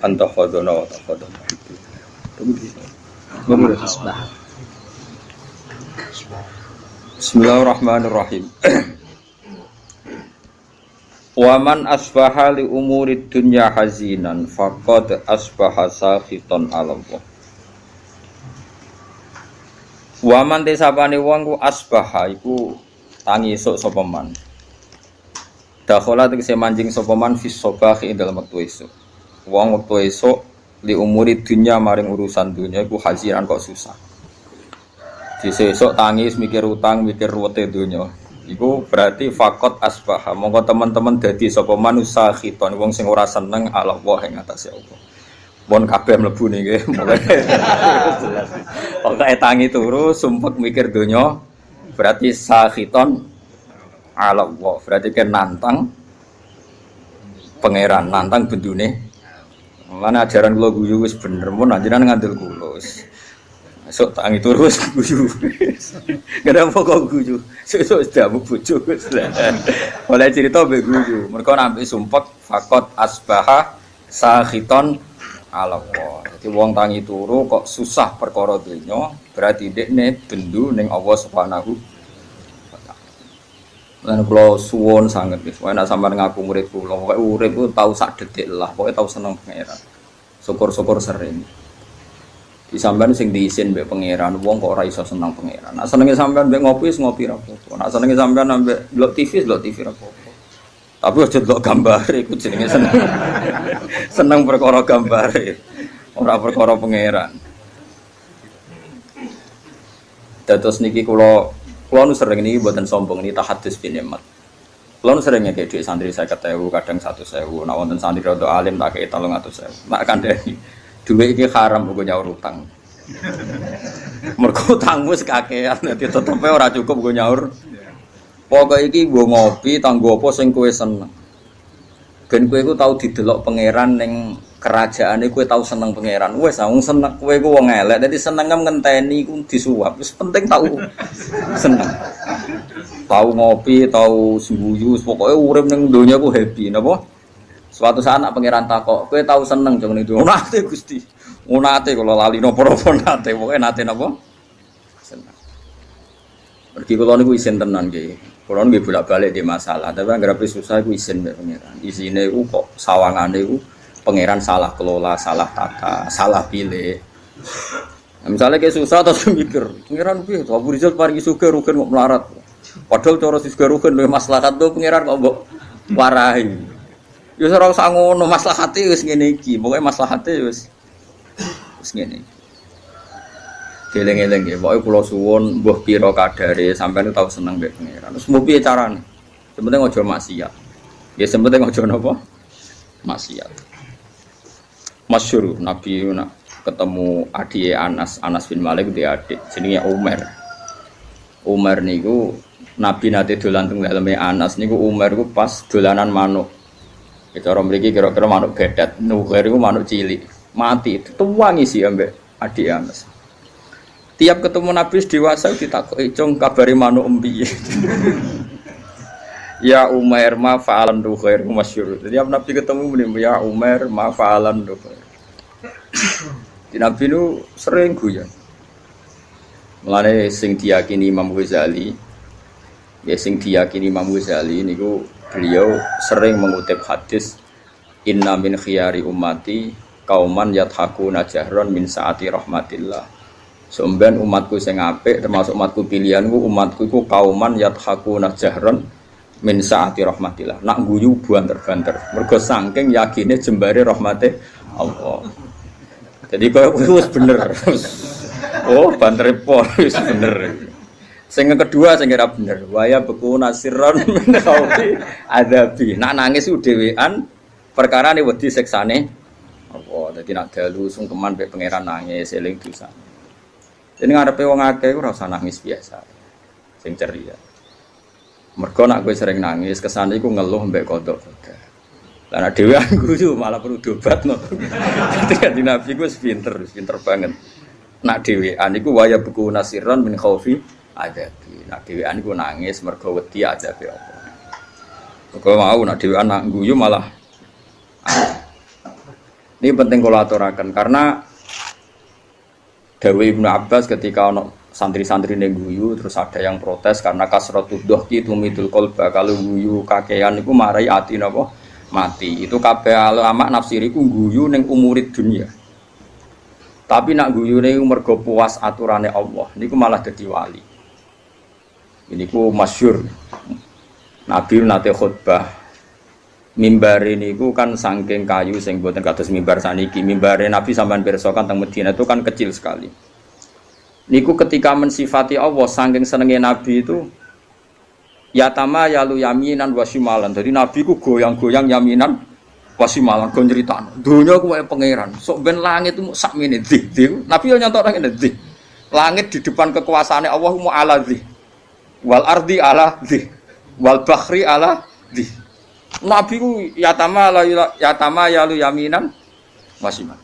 anta khadana wa taqadana. Bismillahirrahmanirrahim. Waman asbaha li umuri dunya hazinan faqad asbaha sakhitan 'ala Allah. Waman desapane wong ku asbaha iku tangi esuk sapa man. Dakhala tegese manjing sapa man fis sabah ing dalem wektu esuk. Wong wektu esuk li umuri dunya maring urusan dunya iku haziran kok susah. Sesuk tangi mikir utang, mikir ruwete dunya. Iku berarti faqat asbaha. Monggo teman-teman dadi sapa manusa khiton wong sing ora seneng Allah ing atase Allah. Mun kabeh mlebu niki mulai jelas. Pokoke tangi turu sumpek mikir donya berarti sakhiton Allah. Berarti kan nantang pangeran, nantang bendune. Mana ajaran kula guyu wis bener mun anjenan ngandel kula. Esuk tangi turu wis guyu. Kenapa kok guyu? Sesuk sedamu bojo wis. Oleh cerita mbek guyu. Mergo nampi sumpek faqat asbaha sakhiton Allah. Jadi wong tangi turu kok susah perkara donya, berarti dekne bendu ning Allah Subhanahu wa taala. Lan kula suwun sanget wis, nek sampeyan ngaku murid kula, pokoke urip ku tau sak detik lah, pokoke tau seneng pangeran. Syukur-syukur sering. Di sampeyan sing diisin mbek pangeran, wong kok ora iso seneng pangeran. Nek senenge sampeyan mbek ngopi wis ngopi ra apa-apa. Nek senenge sampeyan mbek delok TV ra apa-apa. Tapi aja delok gambare iku jenenge seneng. Seneng perkara gambare, ora perkara pangeran. Dados niki kula nu sering niki mboten sombong niki tahadus bin nikmat. Kula nu sering ngekek dhuwit santri 50.000, kadang 100.000. Nek wonten santri rada alim tak kei 300.000. Nek kandhani dhuwit iki haram kanggo nyaur utang. Mergo utangmu wis kakean dadi tetepe ora cukup kanggo nyaur. Pokoke iki nggo ngopi tanggo apa sing kowe seneng. Ben kowe iku tau didelok pangeran ning kerajaane kowe tau seneng pangeran. Wis wong seneng kowe iku wong elek dadi seneng ngenteni iku disuap. Wis penting tau seneng. Tau ngopi, tau sembuyu, pokoke urip ning donya ku happy napa? Suatu saat nak pangeran takok, kowe tau seneng jeng ning donya. Nate Gusti. Nate kula lali napa-napa nate, pokoke nate napa? Seneng. Pergi kula niku isin tenan nggih. Kalau nggak bolak-balik di masalah, tapi nggak susah itu izin mbak pangeran. Izinnya itu kok sawangane itu pangeran salah kelola, salah tata, salah pilih. Nah, misalnya kayak susah terus mikir, pangeran piye? Abu Rizal paringi sugih rugen kok melarat. Padahal cara sugih rugen luwih maslahat tuh pangeran kok mbok warahi. Ya ora usah ngono, maslahate wis ngene iki. Pokoke maslahate wis ngene iki. Geleng-geleng ya, pokoknya kula suwun mbuh pira kadare sampeyan tau seneng mbek pangeran. Terus mbuh piye carane? Sebenarnya aja maksiat. Ya sebenarnya aja napa? Maksiat. Masyhur Nabi nak ketemu adike Anas bin Malik dia adik jenenge Umar. Umar niku Nabi nate dolan teng daleme Anas niku Umar niku pas dolanan manuk. Ya cara mriki kira-kira manuk gedet, nuher iku manuk cilik. Mati dituwangi sih ambek adik Anas. Tiap ketemu Nabi dewasa ditakoki, "Cung kabari manuk empiye?" Ya Umar ma fa'alan khair masyhur. Tiap Nabi ketemu muni ya Umar ma fa'alan khair. Di Nabi nu sering guyon. Mulane sing diyakini Imam Ghazali, ya sing diyakini Imam Ghazali niku beliau sering mengutip hadis inna min khiyari ummati kauman yathakuna jahron min saati rahmatillah. Somben umatku sing apik termasuk umatku pilihanku umatku iku kauman yathakuna jahron min saati rahmatillah. Nak guyu banter-banter mergo saking yakine jembare rahmate Allah. Jadi koyo wis bener. Oh, banter pol wis bener. Sing kedua sing ora bener. Waya beku nasirron min khaufi adabi. Nak nangis ku dhewean perkara ne wedi siksane Allah. Dadi nak dalu sungkeman mek pangeran nangis eling dosa. Ini ngarepe wong akeh ora usah nangis biasa. Sing ceria. Mergo nek kowe sering nangis, kesane iku ngeluh mbek kodok. Lah nek dhewean guyu malah perlu diobatno. Dadi Nabi ku wis pinter banget. Nek dhewean iku waya buku nasiron min khaufi adabi. Nek dhewean iku nangis mergo wedi adabe apa. Kok mau nek dhewean nak guyu malah Ini penting kalau aturakan karena Dewi Ibnu Abbas ketika ono santri-santri guyu terus ada yang protes karena kasrotu dohki tumidul kolba kalau guyu kakean itu marai ati napa mati. Itu kabeh ulama nafsiriku guyu ning umurid dunia. Tapi nak guyu ning mergo puas aturane Allah niku malah dadi wali. Ini ku masyhur. Nabi nate khutbah mimbar ini ku kan saking kayu sing boten kados mimbar saniki. Mimbare Nabi sampean pirsa kan teng Madinah itu kan kecil sekali. Niku ketika mensifati Allah saking senenge Nabi itu yatama yalu yaminan wasimalan. Jadi Nabi ku goyang-goyang yaminan wasimalan go nyritano. Donya ku kaya pangeran. Sok ben langit itu sakmene dzih. Nabi yo nyontok nang ngene dzih. Langit di depan kekuasaane Allah mu ala dzih. Wal ardi ala dzih. Wal bahri ala dzih. Nabi ku yatama yalu yaminan wasiman.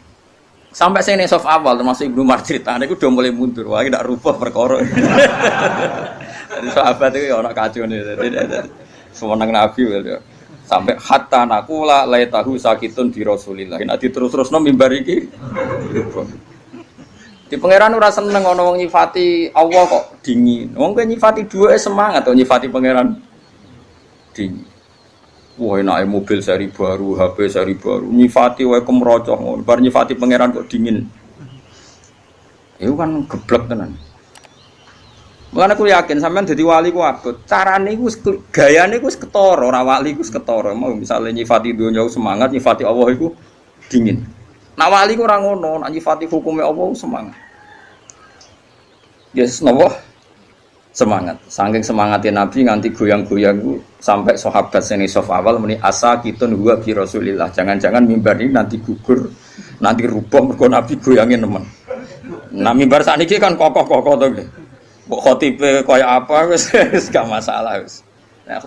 Sampai saya nesaf awal termasuk Ibnu Umar cerita, aku udah mulai mundur, wah tidak rubah perkara. Jadi sahabat itu orang kacau nih, semenang Nabi gitu. Sampai hatta nakula laitahu sakitun di Rasulillah. Nanti terus mimbar iki. Di pangeran ora seneng ono wong nyifati Allah kok dingin. Wong kowe nyifati dua semangat atau nyifati pangeran dingin. Wah enake mobil seri baru, HP seri baru, nyifati wae kemrocoh ngono. Bar nyifati pangeran kok dingin. Itu kan geblek tenan. Mulane aku yakin sampean dadi wali ku abot. Carane iku gayane iku wis ketara, ora wali iku wis ketara. Mau misale nyifati donya semangat, nyifati Allah iku dingin. Nak wali ku ora ngono, nak nyifati hukume Allah semangat. Yes, nopo? Semangat. Saking semangatnya Nabi nganti goyang-goyang sampai sahabat seni sof awal meni asa kitun huwa bi Rasulillah. Jangan-jangan mimbar ini nanti gugur, nanti rubuh mergo Nabi goyangin teman. Nah mimbar sakniki kan kokoh-kokoh to nggih. Mbok khotibe kaya apa wis gak masalah wis. Nah,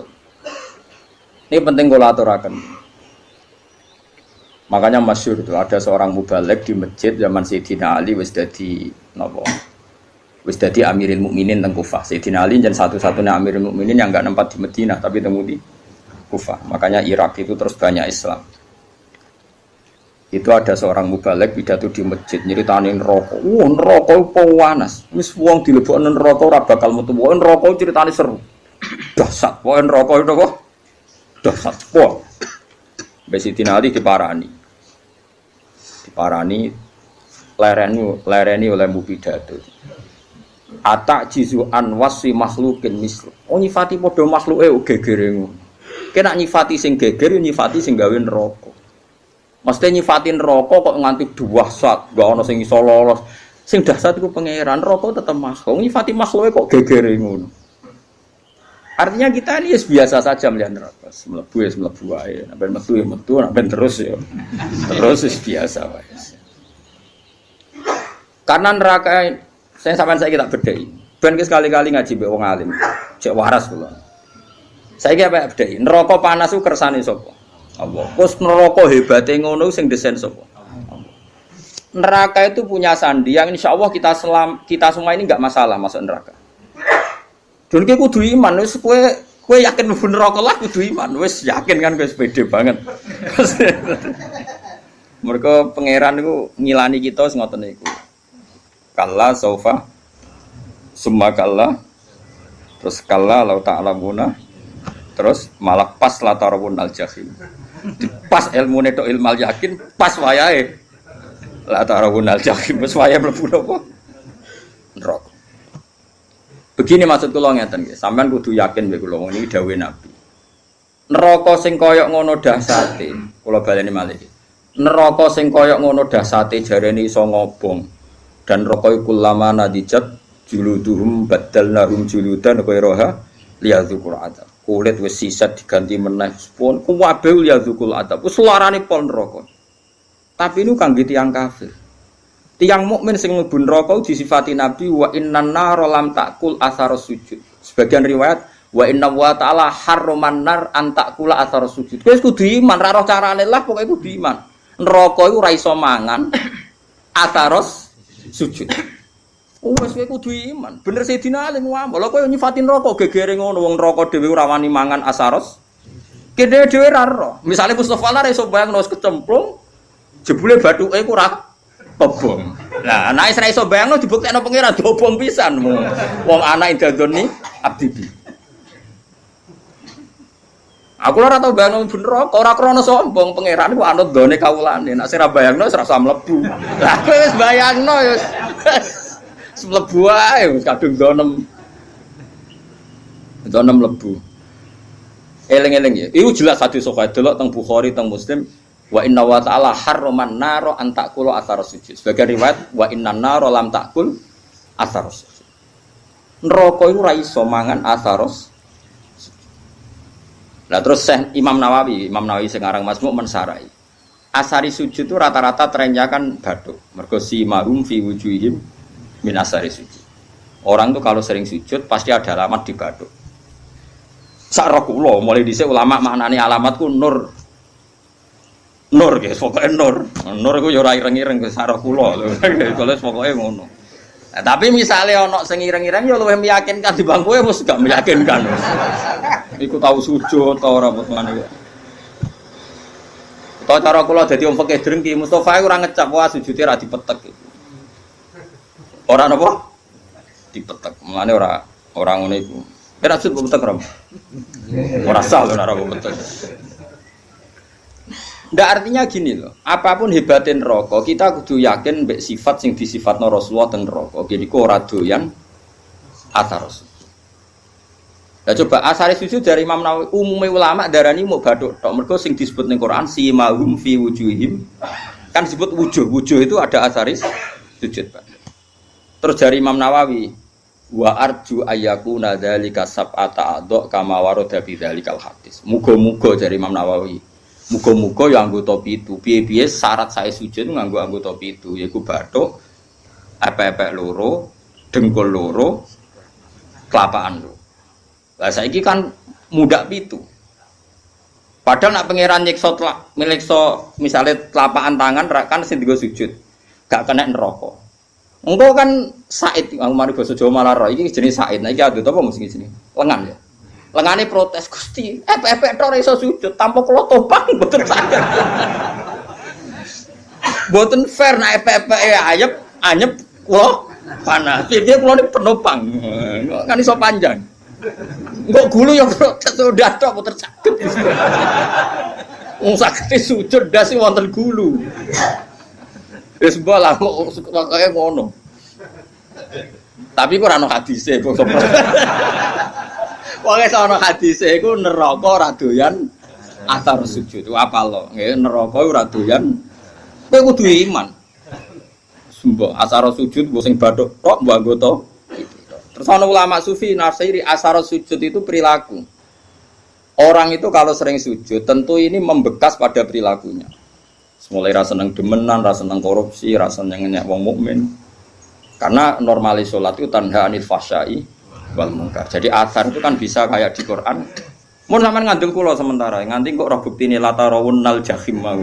ini penting kula aturaken. Makanya masyhur itu ada seorang mubaligh di masjid zaman Sayyidina Ali wis dadi napa? Wis dadi Amirul Mukminin teng Kufah. Sayyidina Ali jan satu-satunya Amirul Mukminin yang enggak nempat di Madinah tapi temu di Kufah. Makanya Irak itu terus banyak Islam. Itu ada seorang mubaligh pidato di masjid nyeritani neraka. Wah, neraka panas. Wis wong dilebokno neraka ora bakal metu. Wah, neraka ceritane seru. Dahsyat. Wah, neraka itu kok dahsyat. Wah. Sayyidina Ali diparani. Lereni oleh mubidato. Atak jizu an wasi makhlukin mislu. Oh nyifati padha makhluke gegere ngono. Kena nyifati sing geger nyifati sing gawe neraka. Mesti nyifati neraka kok nganti dahsyat, gak ana sing iso lolos. Sing dahsyat iku pangeran, neraka tetep makhluk. Nyifati makhluke kok gegere ngono. Artinya kita ini biasa saja melihat neraka. Mlebu wae. Nek metu ya metu, nek terus ya. Terus biasa wae. Karena neraka saya sampean saya tak bedhei. Ben sekali-kali ngaji mbek wong alim. Cek waras kula. Saiki apa bedhei? Neraka panas ku kersane sapa? Allah. Terus neraka hebate ngono sing desain sapa? Allah. Neraka itu punya sandi yang insyaallah kita semua ini enggak masalah masuk neraka. Dan kowe kudu iman wis kowe yakin mlebu neraka lah kudu iman. Wis yakin kan kowe pede banget. Mergo pangeran niku ngilani kita wis ngoten niku. Kalla saufa summa kalla terus kalla lau ta'lamuna terus malah pas la tarawun al jahim pas ilmune tok ilmal yakin pas wayahe la tarawun al jahim wis wayahe mlebu napa neraka. Begini maksud kula ngeten nggih, sampean kudu yakin mek kula niki dawuhe Nabi. Neraka sing kaya ngono dahsate, kula baleni malih. Neraka sing kaya ngono dahsate jarene iso ngobong. Dan rokoi kulama nadijat juluduhum badalnahum juludan ghairaha liyadzuqul adab. Kulit wis sisat diganti meneh pun kuwabe liyadzuqul adab. Wis larane pol neraka. Tapi niku kangge tiyang kafir. Tiyang mukmin sing mlebu neraka disifati Nabi wa innan nar lam taqul athar sujud. Sebagian riwayat wa inna wa ta'ala harraman nar an taqula athar sujud. Wis kudu iman ra roh carane lah pokoke kudu iman. Neraka iku ora iso mangan atharos sujud. Wes kowe kudu iman. Bener Sayyidina Ali ngomong, lha kowe nyifatin neraka gegere ngono wong neraka dhewe ora wani mangan asaros. Kene dhewe ra ero. Misale Mustofa lah iso bayang wis kecemplung Jebule bathuke ku ora kobong. Lah anake ora iso bayangno dibuktekno pangeran dobong pisan. Wong anak dadoni abdi. Aku ora tau bayangno bener kok ora krana sombong pangeran ku anut done kawulane. Nek sira bayangno wis rasa mlebu. Lah kowe wis bayangno ya wis mlebu ae wis kadung donem. Donem mlebu. Eling-eling ya. Iku jelas hadis sahih delok teng Bukhari teng Muslim. Wa inna wa ta'ala harraman naro an ta'kulu athar sujud. Sebagai riwayat wa inna naro lam ta'kul athar sujud. Neraka iku ora iso mangan athar sujud. Lah terus Imam Nawawi sing aran Masmu' mensarai. Asari sujud itu rata-rata trennya kan bathuk. Mergo si mahum fi wujuhim min asari sujud. Orang tuh kalau sering sujud pasti ada alamat di bathuk. Sak ro kula mulai dhisik ulama maknane alamatku nur. Nur guys, pokoknya nur. Nur itu ya ora ireng-ireng ke sarah kula lho. Kalau pokoknya ngono. Nah, tapi misalnya ana sing ireng-ireng ya luwih meyakinkan di bangku wis gak meyakinkan. Iku tahu sujud ta ora mutmane. Ta cara kula dadi wong fikih drengki Mustofa ora ngecap wah sujude ra dipetek. Ora napa? Dipetek. Mulane ora ngono iku. Ora sujud petek ora. Ora sah lho ora petek. Ndak artinya gini loh, apapun hebatin rokok, kita kudu yakin mbek sifat sing disifatno Rasulullah teng rokok. Jadi ku ora doyan athar sujud. Lah coba asare sujud dari Imam Nawawi, umume ulama darani mau bathuk tok. Mergo sing disebut ning Quran si mahum fi wujuhim. Kan disebut wujuh itu ada asaris sujud, Pak. Terus dari Imam Nawawi, wa arju ayyakuna dzalika sab'ata adha kama warada bi dzalikal hadis. Muga-muga dari Imam Nawawi. Muga-muga ya anggota pitu. Piye-piye syarat saya sujud nganggo anggota pitu yaiku bathuk, epek-epek loro, dengkul loro, kelapaan loro. Lah saiki kan mudak pitu. Padahal nak pangeran nyiksa misale telapaan tangan kan sing digo sujud. Gak kena neraka. Engko kan Said, aku mari basa Jawa malah ro iki jenis Said. Nah iki adut apa mesti sini? Lengan ya. Lengane protes Gusti, epek tok ora iso sujud tanpa kula topang mboten saged. Mboten fair nek epek anyep kula panas. Piye kula ni penopang. Kan iso panjang. Engko gulu ya protes udah tok mboten saged. Wong saged sujud ndas wonten gulu. Wis bola kok kaya ngono. Tapi kok ora ono hadise kok. Pokoke ana hadise iku neraka ora doyan athar sujud. Apa lo? Nggih neraka ora doyan. Kowe kudu iman. Mbok athar sujud mbok sing bathuk tok mbok anggota. Terus ana ulama sufi nafsiri athar sujud itu perilaku. Orang itu kalau sering sujud tentu ini membekas pada perilakunya. Mulai rasa seneng demenan, rasa seneng korupsi, rasa seneng ngenyek wong mukmin. Karena normalis salat itu tanha anil fahsyai wal munkar. Jadi athar itu kan bisa kayak di Quran. Mun sampean ngandel kula sementara, nganti kok roh buktine latarawunnal jahim mau.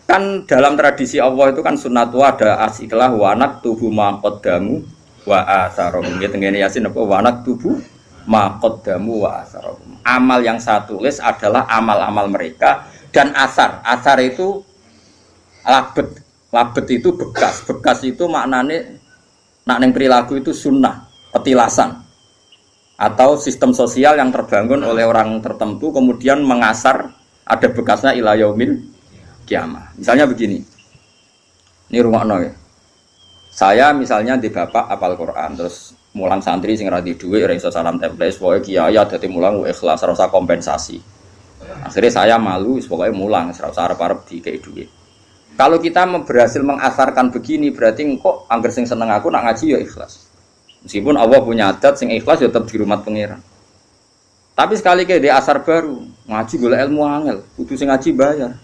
Kan dalam tradisi Allah itu kan sunnatu ada asiklah wa naktubu ma qaddamu wa atharum. Nggih tengene Yasin apa wa naktubu ma qaddamu wa atharum. Amal yang saya tulis adalah amal-amal mereka dan asar. Asar itu labet. Labet itu bekas. Bekas itu maknane nak neng perilaku itu sunnah, petilasan atau sistem sosial yang terbangun oleh orang tertentu kemudian mengasar ada bekasnya ila yaumil kiamah. Misalnya begini, ini rungokno ya. Saya misalnya di bapak apal Quran terus mulang santri sing radi dhuwit ora iso salam template pokoke kiai dadi mulang ikhlas ora usah kompensasi. Akhirnya saya malu pokoke mulang ora usah arep-arep dikei dhuwit. Kalau kita berhasil mengasarkan begini berarti kok angger sing seneng aku nak ngaji ya ikhlas. Meskipun Allah punya adat sing ikhlas ya tetap dihormat pangeran. Tapi sekali ke di asar baru ngaji golek ilmu angel, kudu sing ngaji bayar.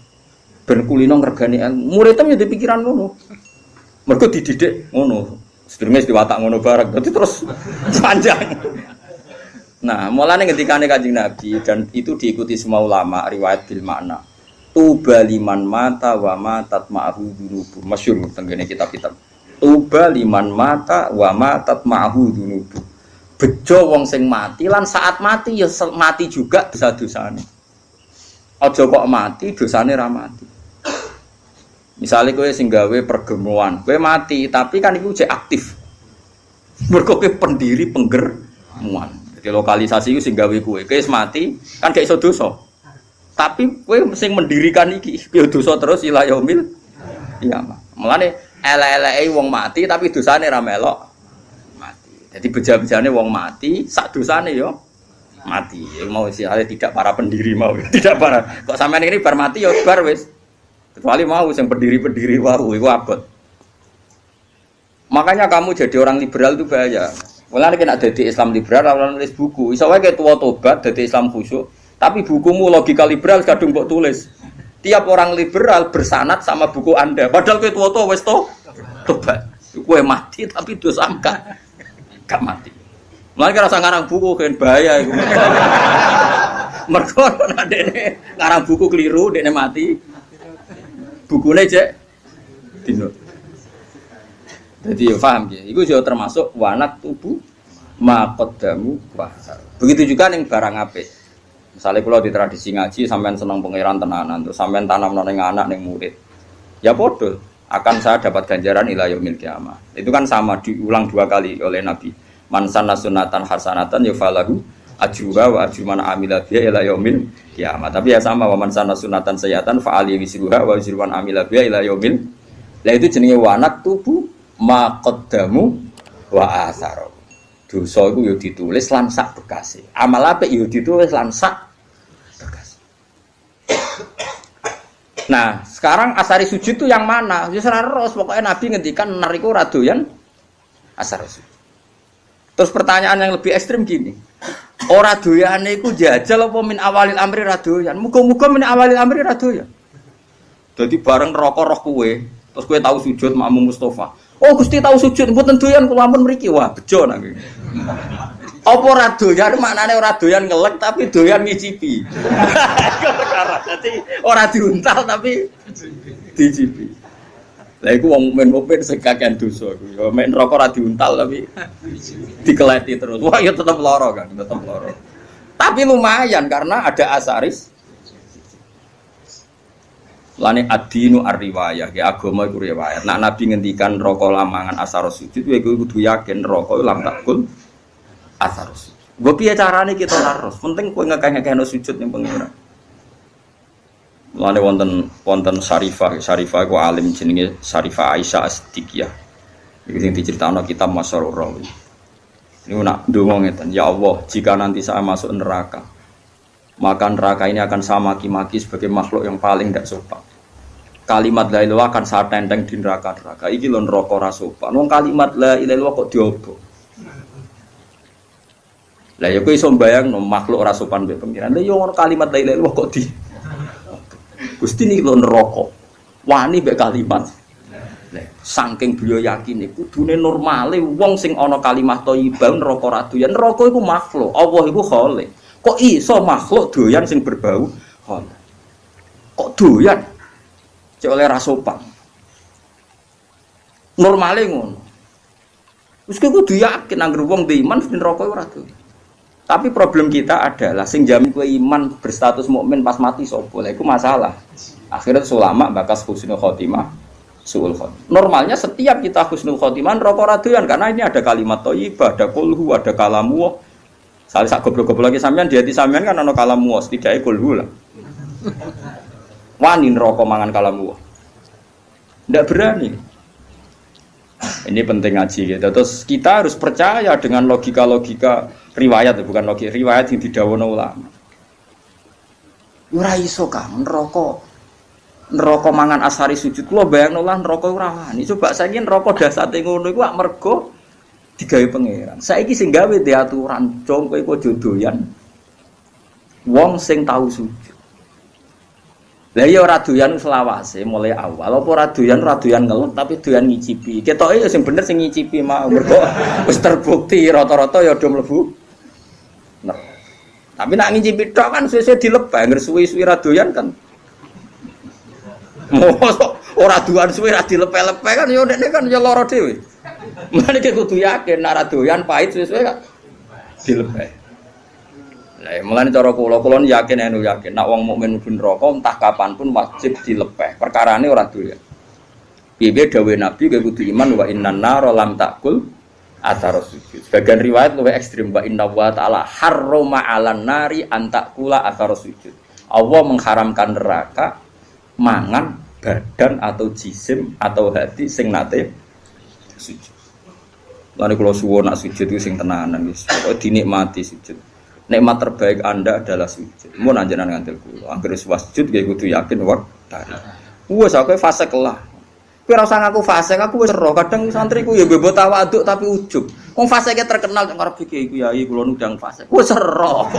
Ben kulino ngregani ilmu. Muridnya ya pikiran ngono. Mergo dididik ngono. Sedurunge diwatak ngono bareng. Dadi terus panjang. Nah, mulane ketikane Kanjeng Nabi dan itu diikuti semua ulama riwayat bil makna. Tuba liman mata wa matat ma'ahu dunubu. Masyhur tenggene kitab-kitab. Tuba liman mata wa matat ma'ahu dunubu. Bejo wong sing mati lan saat mati ya mati juga dosa-dosane. Aja kok mati dosane ra mati. Misalnya kowe sing gawe pergemuan, kowe mati, tapi kan iku jek aktif. Mergo kowe pendiri penggermuan. Jadi lokalisasi iku sing gawe kowe wis mati, kan gak iso dosa. Tapi kowe sing mendirikan iki, kowe dosa terus ila yaumil qiyamah. Mulane elek-eleke wong mati tapi dosane ra melok mati. Jadi beja-bejane wong mati, sak dosane yo mati. Mau istilahnya tidak para pendiri mau, tidak para. Kok sampean ini bar mati yo bar wis. Kecuali mau yang berdiri-berdiri wau itu abot. Makanya kamu jadi orang liberal itu bahaya. Mulane kena jadi Islam liberal ora nulis buku. Iso wae tua tobat dadi Islam khusyuk, tapi bukumu logika liberal kadung mbok tulis. Tiap orang liberal bersanad sama buku Anda. Padahal kowe tua wis tobat. Kowe mati tapi dosa gak mati. Mulane kira usah ngarang buku kan bahaya iku. Mergo nek dene ngarang buku keliru dene mati. Bukunya cek dino. Jadi ya paham ya. Itu juga termasuk wanak tubuh makodamu wahar. Begitu juga ning barang apik. Misalnya kalau di tradisi ngaji sampean seneng pangeran tenanan, terus sampean tanam nang anak ning murid. Ya podo akan saya dapat ganjaran ila yaumil qiyamah. Itu kan sama diulang 2 kali oleh Nabi. Man sanna sunatan hasanatan yufalahu ajruha wa ajru man amila biha ila yaumil qiyamah. Tapi ya sama wa man sanna sunatan sayyatan fa ali wisruha wa ajru man amila biha ila yaumil. Lah itu jenenge wanak tubuh maqaddamu wa athar. Dosa iku yo ditulis lan sak bekase. Amal apik yo ditulis lan sak bekase. Nah, sekarang asari sujud itu yang mana? Wis ora terus pokoknya Nabi ngendikan nar iku ora doyan asar sujud. Terus pertanyaan yang lebih ekstrim gini. Ora doyane iku jajal apa min awalil amri ra doyan? Muga-muga min awalil amri ra doyan. Dadi bareng neraka roh kowe, terus kowe tahu sujud makmum Mustofa. Oh Gusti tahu sujud, mboten doyan kula ampun mriki. Wah, bejo nang iki. Apa ora doyan maknane ora doyan ngelek tapi doyan ngicipi. Dadi ora diuntal tapi dicipi. Lah iku wong mukmin sing kakean dosa iku. Ya mek neraka ora diuntal tapi dikeleti terus. Wah, ya tetep lara kan, tetep lara. Tapi lumayan karena ada asaris. Lane ad-dinu ar-riwayah, ya agama iku riwayat. Nek Nabi ngendikan neraka lamangan asarus sujud, iku kudu yakin neraka lam takul asarus. Nggo piye carane kita larus? Penting kowe ngekeh-ngekehno sujud ning pengira. Mulane wonten Syarifah iku alim jenenge Syarifah Aisyah As-Siddiqiyah. Iki sing diceritakno kitab Masyarur Rawi. Niku nak ndonga ngeten, ya Allah, jika nanti saya masuk neraka, maka neraka ini akan saya maki-maki sebagai makhluk yang paling tidak sopan. Kalimat la ilaha akan saya tenteng di neraka-neraka. Iki lho neraka ora sopan. Wong kalimat la ilaha kok diobok. Lah ya kowe iso mbayangno makhluk ora sopan mbek pengiran. Lah ya ono kalimat la ilaha kok di Gusti niki lho neraka. Wani mbek kalimat. Lah saking beliau yakin iku kudune normale wong sing ana kalimat thayyibah neraka ra doyan. Neraka iku makhluk, Allah iku khalik. Kok iso makhluk doyan sing berbau khalik? Kok doyan? Cek oleh ra sopan. Normale ngono. Wis kudu yakin anggere wong ndek iman neraka ora doyan. Tapi problem kita adalah sing jamin kowe iman berstatus mukmin pas mati sapa? Lha iku masalah. Akhirnya ulama bakas husnul khotimah, suul khotimah. Normalnya setiap kita husnul khotimah neraka ora doyan karena ini ada kalimat thayyibah, ada kulhu, ada kalamu. Sale sak goblok-goblok lagi sampean di hati sampean kan ana kalamu, setidaknya kulhu lah. Wani neraka mangan kalamu. Ndak berani. Ini penting ngaji gitu. Terus kita harus percaya dengan logika-logika riwayat, bukan logika riwayat yang didhawuhna ulama. Ora iso Kang neraka mangan asari sujud. Kula bayangno lah neraka ora wani. Coba saiki neraka dasate ngono iku mergo digawe pangeran. Saiki sing gawe diaturan jong kowe kok jodoyan. Wong sing tahu sujud. Lah ya ora doyan selawase mulai awal. Apa ora doyan ngelut tapi doyan ngicipi. Ketoke ya sing bener sing ngicipi mau mergo wis terbukti rata-rata ya do mlebu. Nah. Tapi nak ngicipi tok kan suwe-suwe dilepeh, ngger suwi-suwi ra doyan kan. Mosok ora doyan suwe ra dilepeh-lepeh kan ya ndekne kan ya lara dhewe. Mulane kudu yakin nek ra doyan pahit suwe-suwe kan dilepeh. Lah mulane cara kula yakin nek wong mukmin mlebu neraka entah kapan pun wajib dilepeh. Perkarane ora doyan. Piye dawuh Nabi kowe kudu iman wa innan nar lam takul athar sujud. Sebagian riwayat luwih ekstrem wa inna wa ta'ala harrama 'alan nari an takula athar sujud. Allah mengharamkan neraka mangan badan atau jisim atau hati sing nate sujud. Lan kula suwun nak sujud itu sing tenanan wis. Pokoke dinikmati sujud. Nikmat terbaik Anda adalah sujud. Mun anjenan ngandel kula, anggere sujud nggih kudu yakin wektane. Wes aku fase kelah. Kowe ora usah ngaku fase, aku wis ero. Kadang santriku ya bebo tawaduk tapi ujug. Wong faseke terkenal nek arep iki kiai kula nundang fase. Wis ero.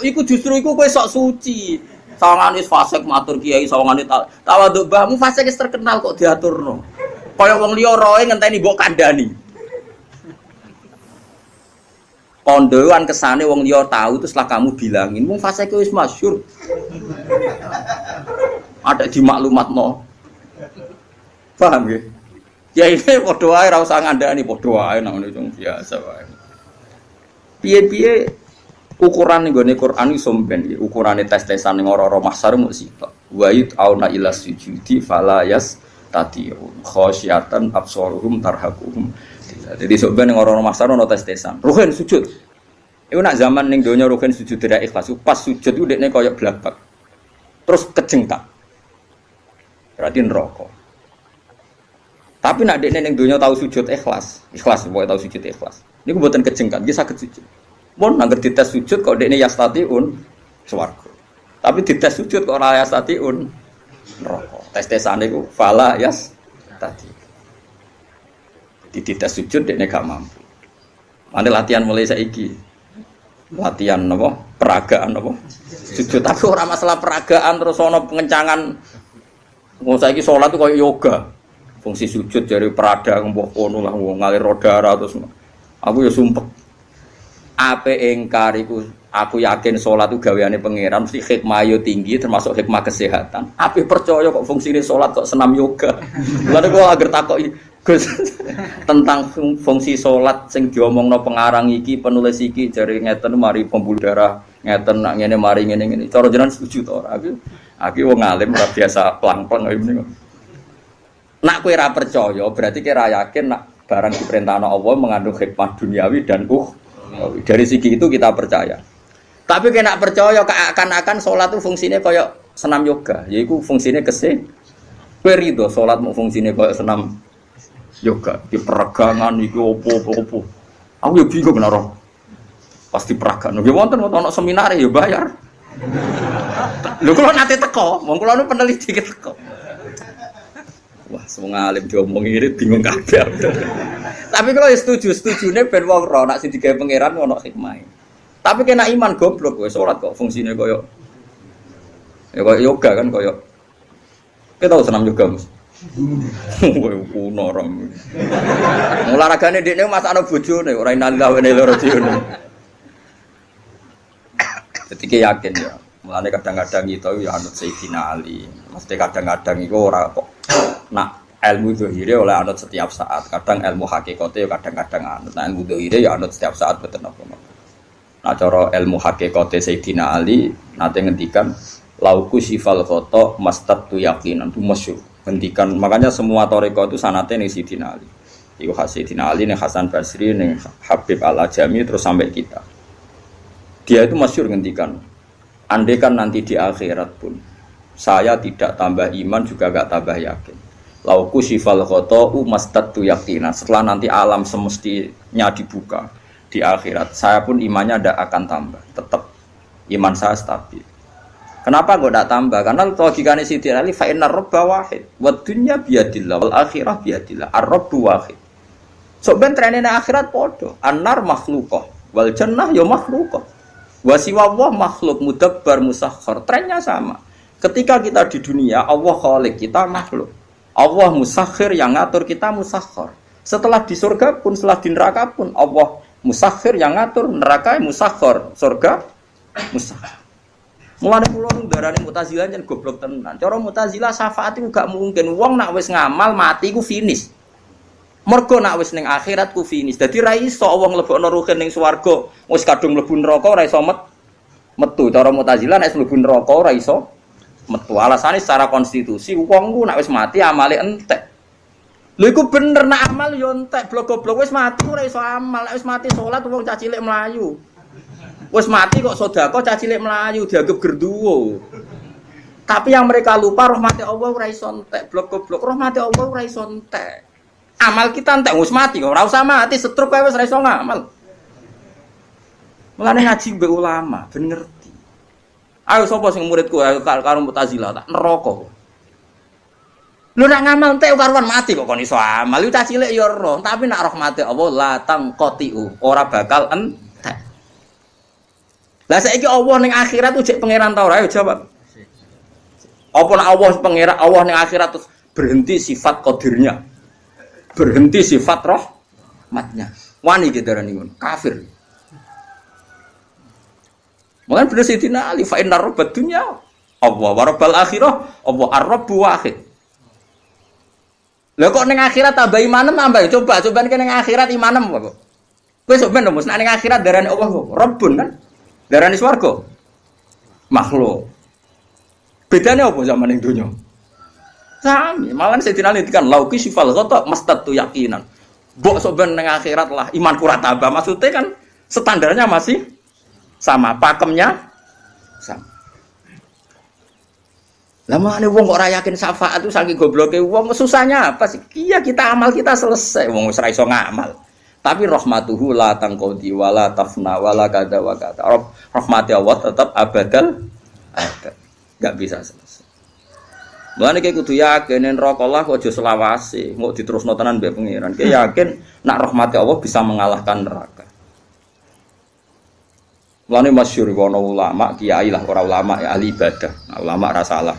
Iku justru iku kowe sok suci. Sawangane fasek matur kiai, sawangane tawaduk mbahmu fasek wis terkenal kok diaturno. Kaya wong liya roe ngenteni mbok kandhani. Kondoan kesane wong liya tahu terus lah kamu bilangin, wong fasek wis masyhur. Ada di maklumatno. Paham nggih? Ya ini padha wae ora usah ngandhani padha wae nang ngono biasa wae. Piye-piye ukuran nggone Quran iso mben iki, ukurane tes-tesan ning ora-ora mahsyar mung sitok. Wa auna ila sujudi fala yastati'un khasyiatan absaruhum tarhaquhum. Jadi sok ben ning ora-ora mahsyar ono tes-tesan. Ruhin sujud. Iku nak zaman ning donya ruhin sujud tidak ikhlas. Pas sujud ku dekne koyo blabak. Terus kejengtak. Berarti neraka. Tapi nak dekne ning donya tahu sujud ikhlas pokoke tahu sujud ikhlas. Niku mboten kejengkat, nggih saged sujud. Mun nangger dites sujud kok dekne yastatiun swarga. Tapi dites sujud kok ora yastatiun neraka. Tes-tesane iku fala yastati. Dites sujud dekne gak mampu. Mane latihan mulai saiki. Latihan napa? Peragaan napa? Sujud tapi ora masalah peragaan terus ana pengencangan. Wong saiki salat itu koyo yoga. Fungsi sujud dari perada mbok kono lah wong ngalir rodara terus. Aku ya sumpek. Ape engkar iku aku yakin salat itu gaweane pangeran mesti hikmah yo tinggi termasuk hikmah kesehatan. Ape percaya kok fungsine salat kok senam yoga. Lha kok agar takoki Gus tentang fungsi salat sing diomongno pengarang iki penulis iki jare ngeten mari pembuluh darah ngeten nak ngene mari ngene. Cara jenengan setuju to ora? Aku wong alim ora biasa plang-plang kaya ngene. Nak kowe ora percaya berarti kowe ora yakin nak barang diperintahno Allah mengandung hikmah duniawi dan dari segi itu kita percaya. Tapi kowe nak percaya akan salat itu fungsinya kaya senam yoga, yaiku fungsinya kowe rido salat mau fungsinya kaya senam yoga, di peragangan iki opo-opo. Aku ya bingung naro. Pasti peragan. Ya wonten ana seminar ya bayar. Lho kula nate teko, wong kula nu peneliti teko. Wah, semua alim diomong ini bingung kabeh. Tapi kalau setujune ben wong ora nek sing digawe pangeran ono hikmah. Tapi kena iman goblok kowe salat kok fungsine koyo ya koyo yoga kan koyo. Kita tahu senam yoga, Mas. Kowe kuno rom. Olahragane dekne masakno bojone ora inalillah wa inna ilaihi raji'un. Dadi yakin ya. Mulane kadang-kadang itu ya anut Sayyidina Ali. Mesti kadang-kadang iku ora kok nak ilmu zahire oleh anut setiap saat. Kadang ilmu hakikate ya kadang-kadang anut. Nah ilmu zahire ya anut setiap saat boten napa-napa. Nah cara ilmu hakikate Sayyidina Ali nate ngendikan lauku sifal khoto mastatu yaqinan itu masyhur. Ngendikan makanya semua toriko itu sanate ning Sayyidina Ali. Iku Sayyidina Ali ning Hasan Basri ning Habib Al-Ajami terus sampai kita. Dia itu masyhur ngendikan andai kan nanti di akhirat pun saya tidak tambah iman juga gak tambah yakin. Lauku sifal khoto'u mastatu yaqinan. Setelah nanti alam semestinya dibuka di akhirat, saya pun imannya tidak akan tambah. Tetap iman saya stabil. Kenapa kok tidak tambah? Karena logikanya Sayyidina Ali fa innar rabba wahid wa dunya biyadillah wal akhirah biyadillah. Ar-rabbu wahid. So ben trenene akhirat padha. An-nar makhluqah wal jannah ya makhluqah. Wa siwa Allah makhluk mudabbar musakhkhar. Trennya sama. Ketika kita di dunia, Allah khaliq, kita makhluk. Allah musakhir yang ngatur kita musakhir. Setelah di surga pun, setelah di neraka pun, Allah musakhir yang ngatur neraka musakhir, surga musakhir. Mulane kula nu darane Mu'tazilah jan goblok tenan. Cara Mu'tazilah syafaat iku gak mungkin. Wong nak wis ngamal mati iku finish. Mergo nak wis ning akhirat ku finish. Dadi ra iso wong mlebokno ruhin ning swarga, wis kadung mlebu neraka ora iso metu. Cara Mu'tazilah nek mlebu neraka ora iso Metu alasane secara konstitusi wong ku nek wis mati amale entek. Lho iku bener nek amal yo entek, blok-blok wis mati ora iso amal. Nek wis mati salat wong cah cilik mlayu. Wis mati kok sedekah cah cilik mlayu dianggap gerduwo. Tapi yang mereka lupa rahmati Allah ora iso entek, blok-blok rahmati Allah ora iso entek. Amal kita entek wis mati kok ora usah mati setruk kowe wis ora iso ngamal. Mulane ngaji mbek ulama ben ngerti. Ayo sapa sing muridku karo Mu'tazilah tak neraka. Lu nak ngamal entek karuan mati kok kon iso amal. Lu cah cilik ya roh, tapi nak rahmate Allah la tangqatiu, ora bakal entek. Lah saiki Allah ning akhirat tuh jek pangeran ta ora? Ayo jawab. Apa nak Allah pangeran Allah ning akhirat terus berhenti sifat qadirnya. Berhenti sifat rahmatnya. Wani ki darani ngono, kafir. Mungkin bener Sayyidina Ali fa innar rabbad dunya Allah wa rabbal akhirah Allah ar-rabbu wahid. Lah kok ning akhirat tambah imanem tambah coba ning akhirat imanem kok. Kowe sok ben nek ning akhirat darane Allah kok Rabbun kan? Darane swarga. Makhluk. Bedane apa zaman ning donya? Sami, malah Sayyidina Ali kan lauki sifal ghata mastatu yaqinan. Mbok sok ben ning akhirat lah iman kurat tambah. Maksudnya kan standarnya masih sama, pakemnya sama. Lama ane wong kok ora yakin syafaat itu saking gobloke wong, susahnya apa sih? Iya kita amal kita selesai, wong wis ora iso ngamal. Tapi rahmatuhu la tangqadi wala tafna wala kada wa kada. Rahmati Allah tetap abadal abad. Enggak bisa selesai. Mulane iki kudu yakin yen neraka Allah kok aja selawase, mau diterusno tenan mbek pangeran. Ki yakin nak rahmati Allah bisa mengalahkan neraka. Mulane masyhur ana ulama, kiai lah ora ulama ya ahli ibadah. Nah, ulama ra salah.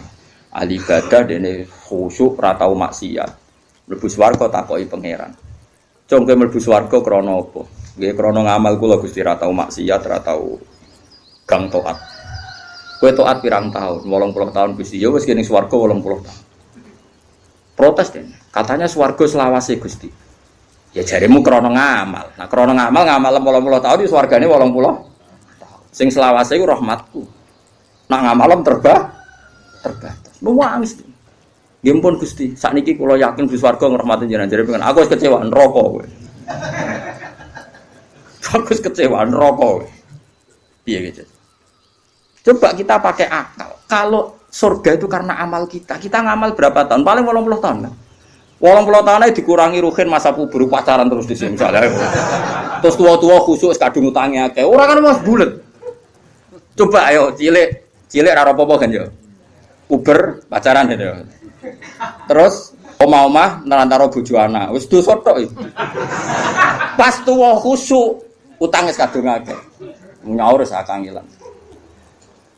Ahli ibadah dene khusyuk ra tau maksiat. Mlebu swarga takoki pangeran. Cung kowe mlebu swarga krana apa? Nggih krana ngamal kula Gusti ra tau maksiat, ra tau gang taat. Kowe taat pirang tahun? 80 tahun Gusti. Ya wis kene swarga 80 tahun. Protes dene. Katanya swarga selawase Gusti. Ya jaremu krana ngamal. Nah krana ngamal 80 tahun di swargane 80. Sing selawase iku rahmatku. Nak ngamalem terbatas. Nuwangis. Nggih pun Gusti, sakniki kula yakin Gusti swarga ngrahmati jenengan. Jare pengen aku wis kecewa neraka kowe. Aku wis kecewa neraka kowe. Piye gitu. Coba kita pakai akal. Kalau surga itu karena amal kita. Kita ngamal berapa tahun? Paling 80 tahun kan. 80 tahun aja dikurangi ruhin masa puber pacaran terus di sini misalnya. Terus tua-tua khusus kadung utangnya akeh. Ora kan mas bulet. Coba ayo cilik ra apa-apa kan yo. Uber pacaran gitu. Terus omah-omah nerantara bojo anak. Wis dosa tok iki. Pas tuwa khusuk utang wis kadung akeh. Nyaur sak kangilan.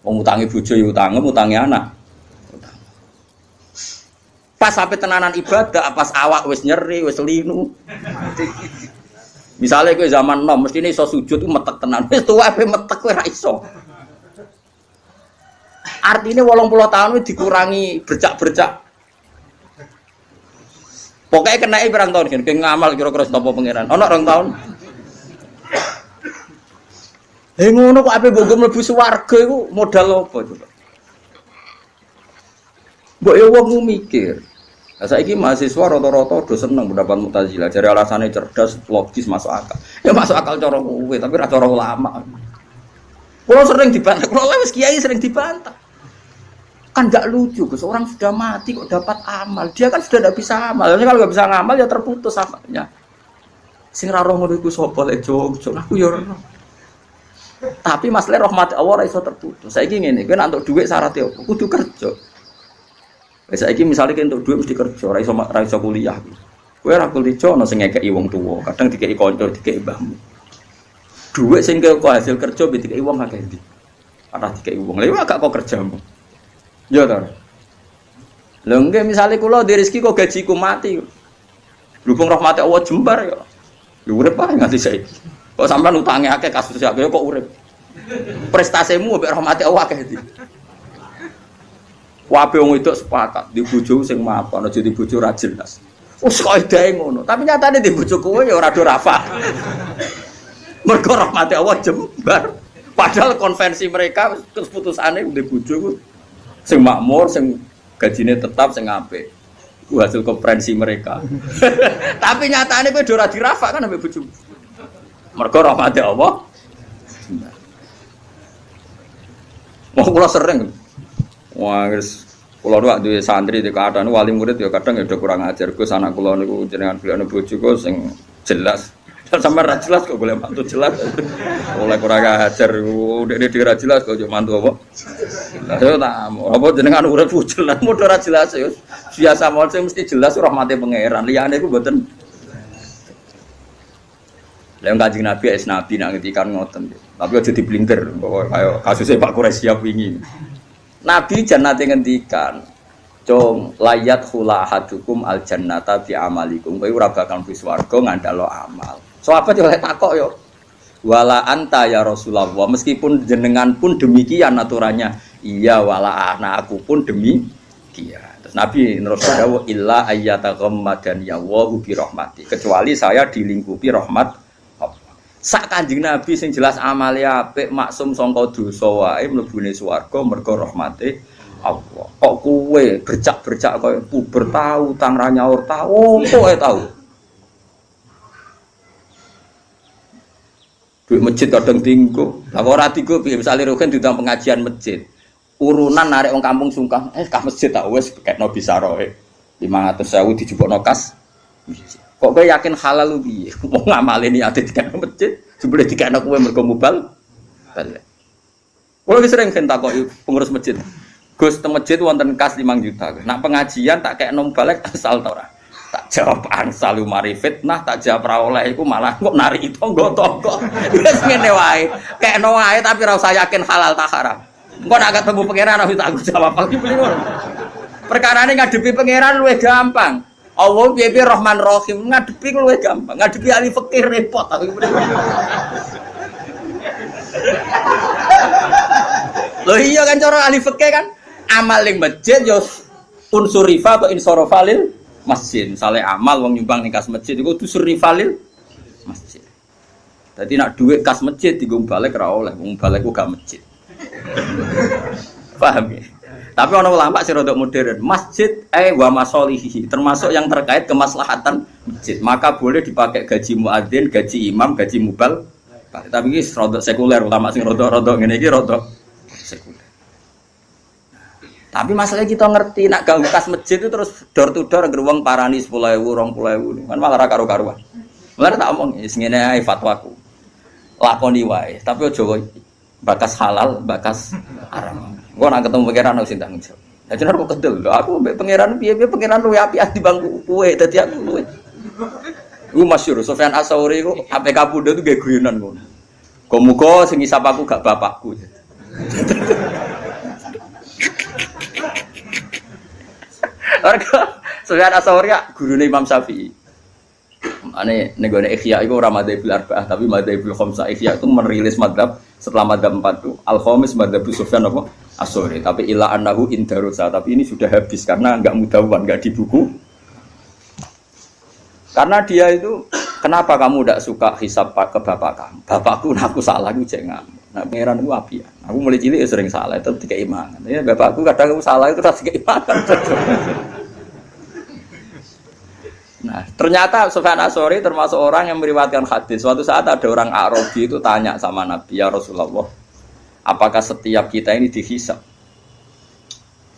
Wong utangi bojo ya utange anak. Pas sampai tenanan ibadah, pas awak wis nyeri, wis linu. Misalnya kowe zaman nom mesti iso sujud metek tenan. Wis tuwa ape metek kowe ra iso. Artinya 80 tahun itu dikurangi bercak-bercak. Pokoknya kena berang tahun kan, ngamal kira-kira sapa pangeran. Ana 2 tahun. Ngono kok ape mbok mlebu swarga iku modal apa coba? Mbok yo wong mikir. Lah saiki mahasiswa rata-rata do seneng pendapat Mu'tazilah. Jare alasane cerdas, logis, masuk akal. Ya masuk akal cara kowe, tapi ra cara ulama. Kulo sering dibantah, kulo wis kiai sering dibantah. Kan enggak lucu, Gus. Orang sudah mati kok dapat amal. Dia kan sudah enggak bisa amal. Kalau enggak bisa ngamal ya terputus amalnya. Sing ra roh ngono iku sapa lek jog, aku ya ora. Tapi masalah rahmat Allah ora iso terputus. Saiki ngene, kowe nek entuk dhuwit syaratnya opo? Kudu kerja. Wis saiki misale kowe entuk dhuwit mesti kerja, ora iso kuliah. Kowe ora kuliah ana sing ngekeki wong tuwa, kadang dikeki kanca, dikeki mbahmu. Dhuwit sing kok hasil kerja mbek dikeki wong akeh ndi. Ora dikeki wong. Lha gak kok kerjamu. Ya ta. Lha nggih misale kula di rezeki kok gajiku mati. Lupung rahmat Allah jembar ya. Ya urip ae nganti saiki. Kok sampean utange akeh kasus akeh kok urip. Prestasimu mbek rahmat Allah akeh ndi. Wae wong itu sepakat di bojo sing mapan aja di bojo ra jelas. Wes kok edae ngono, tapi nyatane di bojo kowe ya ora do rafa. Mergo rahmat Allah jembar. Padahal konvensi mereka keputusane di bojo ku Sing makmur, sing gajine tetap, sing apik. Ku hasil konferensi mereka. Tapi nyatane kowe ora dirafak kan ambek bojomu. Mergo rahmate Allah. Wah kula sering. Wah wis kula nuwak duwe santri di keadaan wali murid ya kadang ya udah kurang ajar. Gus anak kula niku jenengan bilane bojoku sing jelas. Dan sampe ra jelas kok golek mantu jelas. Oleh kurang ajar ndekne dhewe ra jelas kok yo mantu apa. Lah yo tak apa jenengan urip jelas modho ra jelas ya. Biasa mawon sing mesti jelas rahmate pangeran. Liyane iku mboten. Lah Kanjeng Nabi es nabi nak ngendikan ngoten. Tapi aja diblinter bahwa kaya kasusnya Pak Quraisy siap wingi. Nabi jannate ngendikan, "Cung layat khula ahadukum al jannata bi amalikum." Kowe ora bakal mlebu swarga ngandalo amal. Sahabat yo lek takok yo. Wala anta ya Rasulullah, meskipun jenengan pun demikian aturannya. Iya wala aku pun demikian. Terus Nabi terus dawuh illa ayyataghammadan ya wa bi rahmati. Kecuali saya dilingkupi rahmat sak Kanjeng Nabi sing jelas amale apik maksum sangka dosa wae mlebune swarga mergo rahmate Allah. Kok kowe bercak-bercak koyo puber tau tang ra nyaur tau kowe tau. Duit masjid kadang tinggo. Lah kok ora tinggo piye misale rogen diundang pengajian masjid. Urunan narik wong kampung sungkah, kas masjid tak wis kekno bisaroe. 500.000 dijupukno kas. Kok kowe yakin halal lu piye? Wong ngamale niate dikene masjid, jebule dikene kowe mergo mubal. Balik. Kulo wis sering takoki pengurus masjid. Gus teng masjid wonten kas 5 juta. Nak pengajian tak kekno balik asal ta ora? Tak jawab ansal mari fitnah, tak jawab ra oleh iku malah kok narik tangga-tangga. Wis ngene wae. Kekno wae tapi ora usah yakin halal ta haram. Engko nak ketemu pangeran wis tak jawab iki ngono. Perkarane ngadepi pangeran luwih gampang. Allah piye-piye Rahman Rahim ngadepi ku luwih gampang. Ngadepi ahli fikih repot aku. Lho iya kan cara ahli fikih kan amal ning masjid yo unsur rifa atau insorofalil masjid. Misale amal wong nyumbang ning kas masjid iku unsur rifalil masjid. Dadi nak dhuwit kas masjid dienggo balik ra oleh, wong balik ku gak masjid. Paham ya? Tapi orang ulama sih rodok modern. Masjid wa masolihi termasuk yang terkait kemaslahatan masjid. Maka boleh dipakai gaji muadzin, gaji imam, gaji mubal. Tapi ini rodok sekuler. Ulama sih rodok ngene iki rodok sekuler. Tapi masalahnya kita ngerti nak ganggu kas masjid itu terus door to door geruang parani 10.000, 20.000. Kan malah karo-karuan. Mulane tak omong ngene ae fatwaku. Lakoni wae, tapi aja bakas halal, bakas haram. Gua nak ketemu pangeran harus tanggung jawab. Ya jenenge kok kedel. Aku mbek pangeran piye-piye pangeran luwe apik di bangku kowe dadi aku luwe. Iku masyhur Sufyan Ats-Tsauri iku APK Pundho itu nggih guyonan ngono. Muga sing ngisap aku gak bapakku. Arga Sufyan Ats-Tsauri gurune Imam Syafi'i. Ane negone Ihya iku ora madzhabul arba'ah tapi madzhabul khamsah. Ihya itu merilis madzhab setelah madzhab 4 itu al-khamis madzhab Sufyan apa? Ats-Tsauri. Tapi ila annahu indarusa. Tapi ini sudah habis karena enggak mudawan, enggak di buku. Karena dia itu kenapa kamu enggak suka hisab ke bapak kamu? Bapakku aku salah aku cek ngamuk. Nah, pangeran ku apian. Aku mulai cilik sering salah itu dikei mangan. Ya bapakku kadang aku salah itu terus dikei mangan. Nah, ternyata Sufyan Ats-Tsauri termasuk orang yang meriwayatkan hadis. Suatu saat ada orang Arabi itu tanya sama Nabi, "Ya Rasulullah, apakah setiap kita ini dihisab?"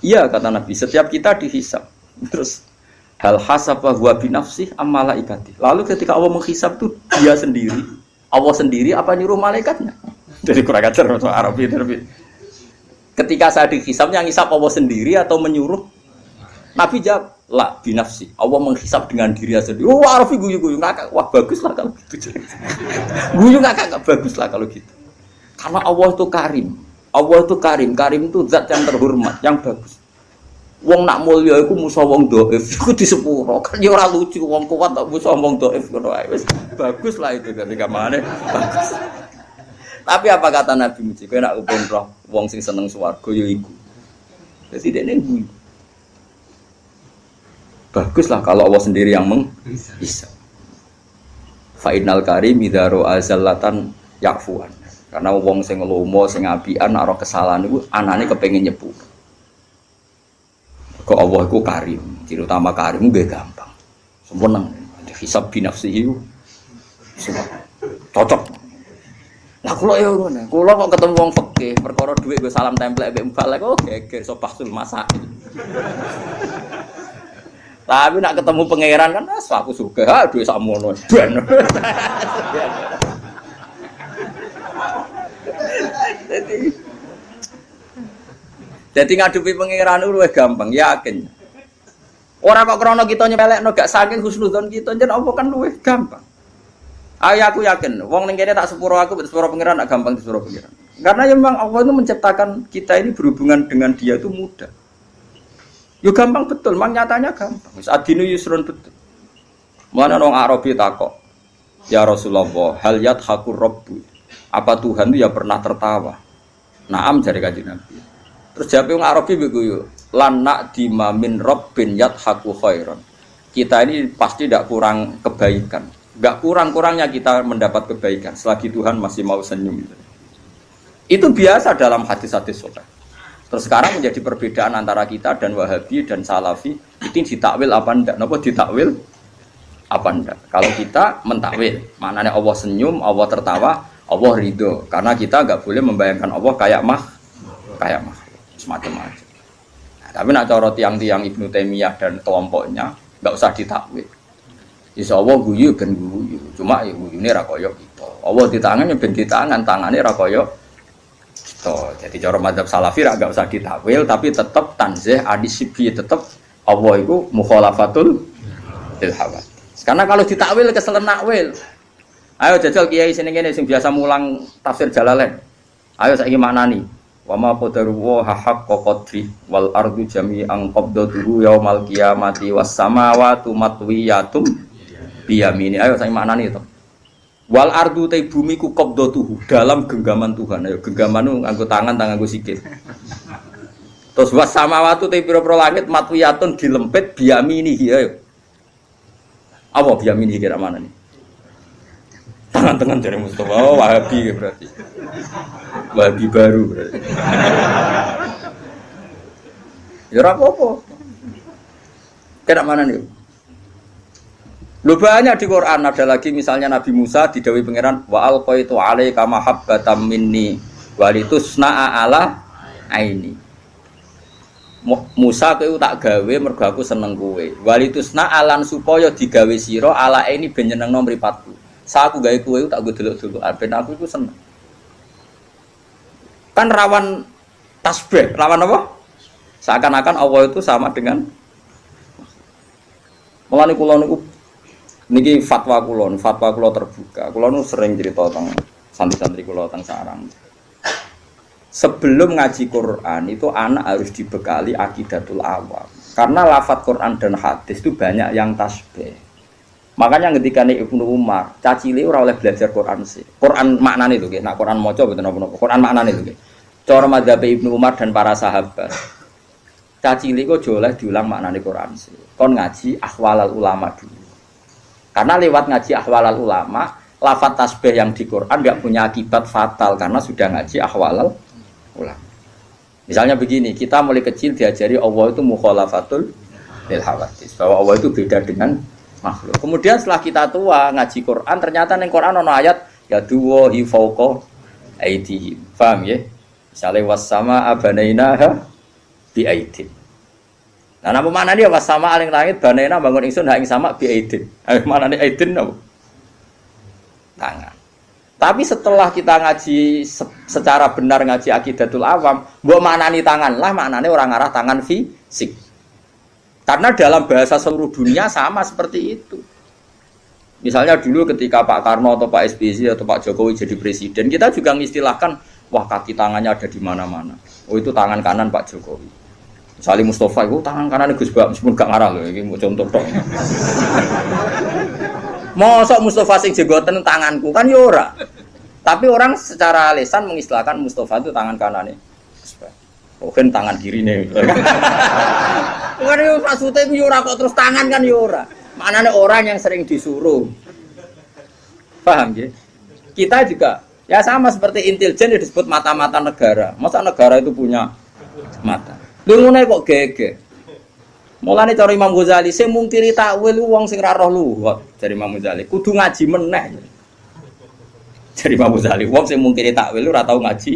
Iya kata Nabi, setiap kita dihisab. Terus hal hasaba huwa binafsih am malaikati. Lalu ketika Allah menghisab itu dia sendiri. Allah sendiri apa nyuruh malaikatnya? Jadi kurang ajar orang Arabi terbi. Ketika saya dihisab yang hisab Allah sendiri atau menyuruh? Nabi jawab, "La binafsi." Allah menghisab dengan dirinya sendiri. Oh, Arabi guyu-guyu ngakak. Wah, baguslah kalau gitu. Guyu ngakak baguslah kalau gitu. Karena Allah itu karim. Allah itu karim. Karim itu zat yang terhormat, yang bagus. Wong nak mulya iku musuh wong dhaif. Iku disepuro. Kan ya ora lucu wong kuat tak musuh wong dhaif ngono ae. Wis baguslah itu ketika mana bagus. Tapi apa kata Nabi Muji? Kowe nak upun roh wong sing seneng swarga ya iku. Dadi dene guyu. Baguslah kalau Allah sendiri yang menghisab. Fa'inal karim idaro azallatan yakfuan. Karena wong sing lomo sing apian ora kesalahan iku anane kepengin nyepuro. Kok Allah iku karim. Ciri utama karim nggih gampang. Sempurna. Hisab binafsihi. Cocok. Lah kula ya ngono. Kula kok ketemu wong fikih, perkara dhuwit nggo salam templek mbek mubalek kok geger iso bahsul masail. Tapi nak ketemu pangeran kan aku sugih, dhuwit sakmono. Ben. Jadi ngadepi pangeran luwih gampang, yakin. Ora kok krana kita nyepelekno gak saking husnudzon kita, jen apa kan luwih gampang. Ayo aku yakin, wong ning kene tak sepuro aku, sepuro pangeran gak gampang di sepuro pangeran. Karena memang Allah itu menciptakan kita ini berhubungan dengan dia itu mudah. Yo gampang betul, mang nyatanya gampang. Wis adinu yusrun betul. Mana wong Arabi takok, "Ya Rasulullah, hal yadhakur rabbu?" Apa Tuhan itu ya pernah tertawa? Naam jare Kanjeng Nabi. Terus jawab wong Arabi begitu, "Lan na'dima min rabbin yadhaku khairan." Kita ini pasti tidak kurang kebaikan. Enggak kurang-kurangnya kita mendapat kebaikan selagi Tuhan masih mau senyum. Itu biasa dalam hadis-hadis sahih. Terus sekarang menjadi perbedaan antara kita dan Wahabi dan Salafi itu ditakwil apa enggak? Napa ditakwil apa enggak? Kalau kita mentakwil, maknanya Allah senyum, Allah tertawa, Allah ridho. Karena kita enggak boleh membayangkan Allah kayak semacam-macam. Nah, tapi nak cara tiang-tiang Ibnu Taimiyah dan kelompoknya enggak usah ditakwil. Insya Allah guyu ben guyu, cuma ya guyune ra kaya kita. Allah di tangannya ben di tangannya ra kaya kita. Jadi cara mazhab Salafi ra enggak usah ditakwil, tapi tetap tanzih adisibi, tetap Allah itu mukhalafatul lil hawadits. Karena kalau ditakwil keselen nakwil. Ayo jajal kiai sing ngene sing biasa mulang tafsir Jalalain. Ayo saiki maknani. Wa ma qadaru wa haqqa qadri wal ardu jami'an qabdatuhu yaumal qiyamati was samawati matwiyatum biyamini. Ayo saiki maknani to. Wal ardu te bumi ku qabdatuhu dalam genggaman Tuhan. Ayo genggaman ku nganggo tangan nganggo sikil. Terus was samawati te pira-pira langit matwiyatun dilempit biyamini. Ayo. Apa biyamini kira mana nih? Tangan-tangan dari Mustafa, oh, Wahabi berarti. Wahabi baru berarti. Ya apa-apa. Kira mana nih? Lu banyak di Quran, ada lagi misalnya Nabi Musa didhawuhi pangeran wa alqaitu 'alaika mahabbatan minni wa litusna'a ala aini. Musa kowe tak gawe mergo aku seneng kowe. Wa litusna'a lan supaya digawe sira ala aini ben nyenengno mripatku. Saat aku gawe kowe tak go delok-delok ben aku iku seneng. Kan rawan tasbih, rawan apa? Seakan-akan Allah itu sama dengan mulane kula niku niki fatwa kula terbuka. Kula nu sering cerita tentang santri-santri kula tentang sarang. Sebelum ngaji Quran itu anak harus dibekali akidatul awam. Karena lafadz Quran dan hadis itu banyak yang tasbih. Makanya ketika Ibnu Umar, cacile ora oleh belajar Quran sih. Quran maknane lho nggih. Nah Quran maca mboten napa-napa. Quran maknane lho nggih. Cara mazhab Ibnu Umar dan para sahabat. Cacile kok oleh diulang maknane Quran sih. Kon ngaji ahwalal ulama dulu. Karena lewat ngaji ahwalal ulama, lafadz tasbih yang di Quran enggak punya akibat fatal karena sudah ngaji ahwalal ulama. Misalnya begini, kita mulai kecil diajari Allah itu mukhalafatul lil hawadits, bahwa Allah itu beda dengan makhluk. Kemudian setelah kita tua ngaji Quran, ternyata ning Quran ono ayat ya duwahi fauqa aidihim. Paham ya? Misalnya was-sama abanainaha bi aidin. Nah, napa maknane was-sama aling langit banaina bangun ingsun ha ing sama bi aidin. Maknane aidin napa? Tangan. Tapi setelah kita ngaji secara benar ngaji akidatul awam, mbok maknani tangan lah, maknane orang arah tangan fisik. Karena dalam bahasa seluruh dunia sama seperti itu. Misalnya dulu ketika Pak Karno atau Pak SBY atau Pak Jokowi jadi presiden, kita juga mengistilahkan, wah kaki tangannya ada di mana-mana. Oh itu tangan kanan Pak Jokowi. Misalnya Mustafa itu tangan kanan Gus Bak, meskipun gak ngarah loh, ini mau contoh dong. Mosok Mustafa sing jenggoten tanganku kan ya ora. Tapi orang secara lisan mengistilahkan Mustafa itu tangan kanannya. Mungkin tangan kirine. Bukan yo maksudnya yo ora kok terus tangan kan yo ora. Maknane orang yang sering disuruh. Paham ya? Kita juga ya sama seperti intelijen disebut mata-mata negara. Masa negara itu punya mata? Lha ngene kok gege. Mulane cara Imam Ghazali sing mungkiri takwil wong sing ra roh luhut dari Imam Ghazali kudu ngaji meneh. Dari Imam Ghazali wong sing mungkiri takwil ora tau ngaji.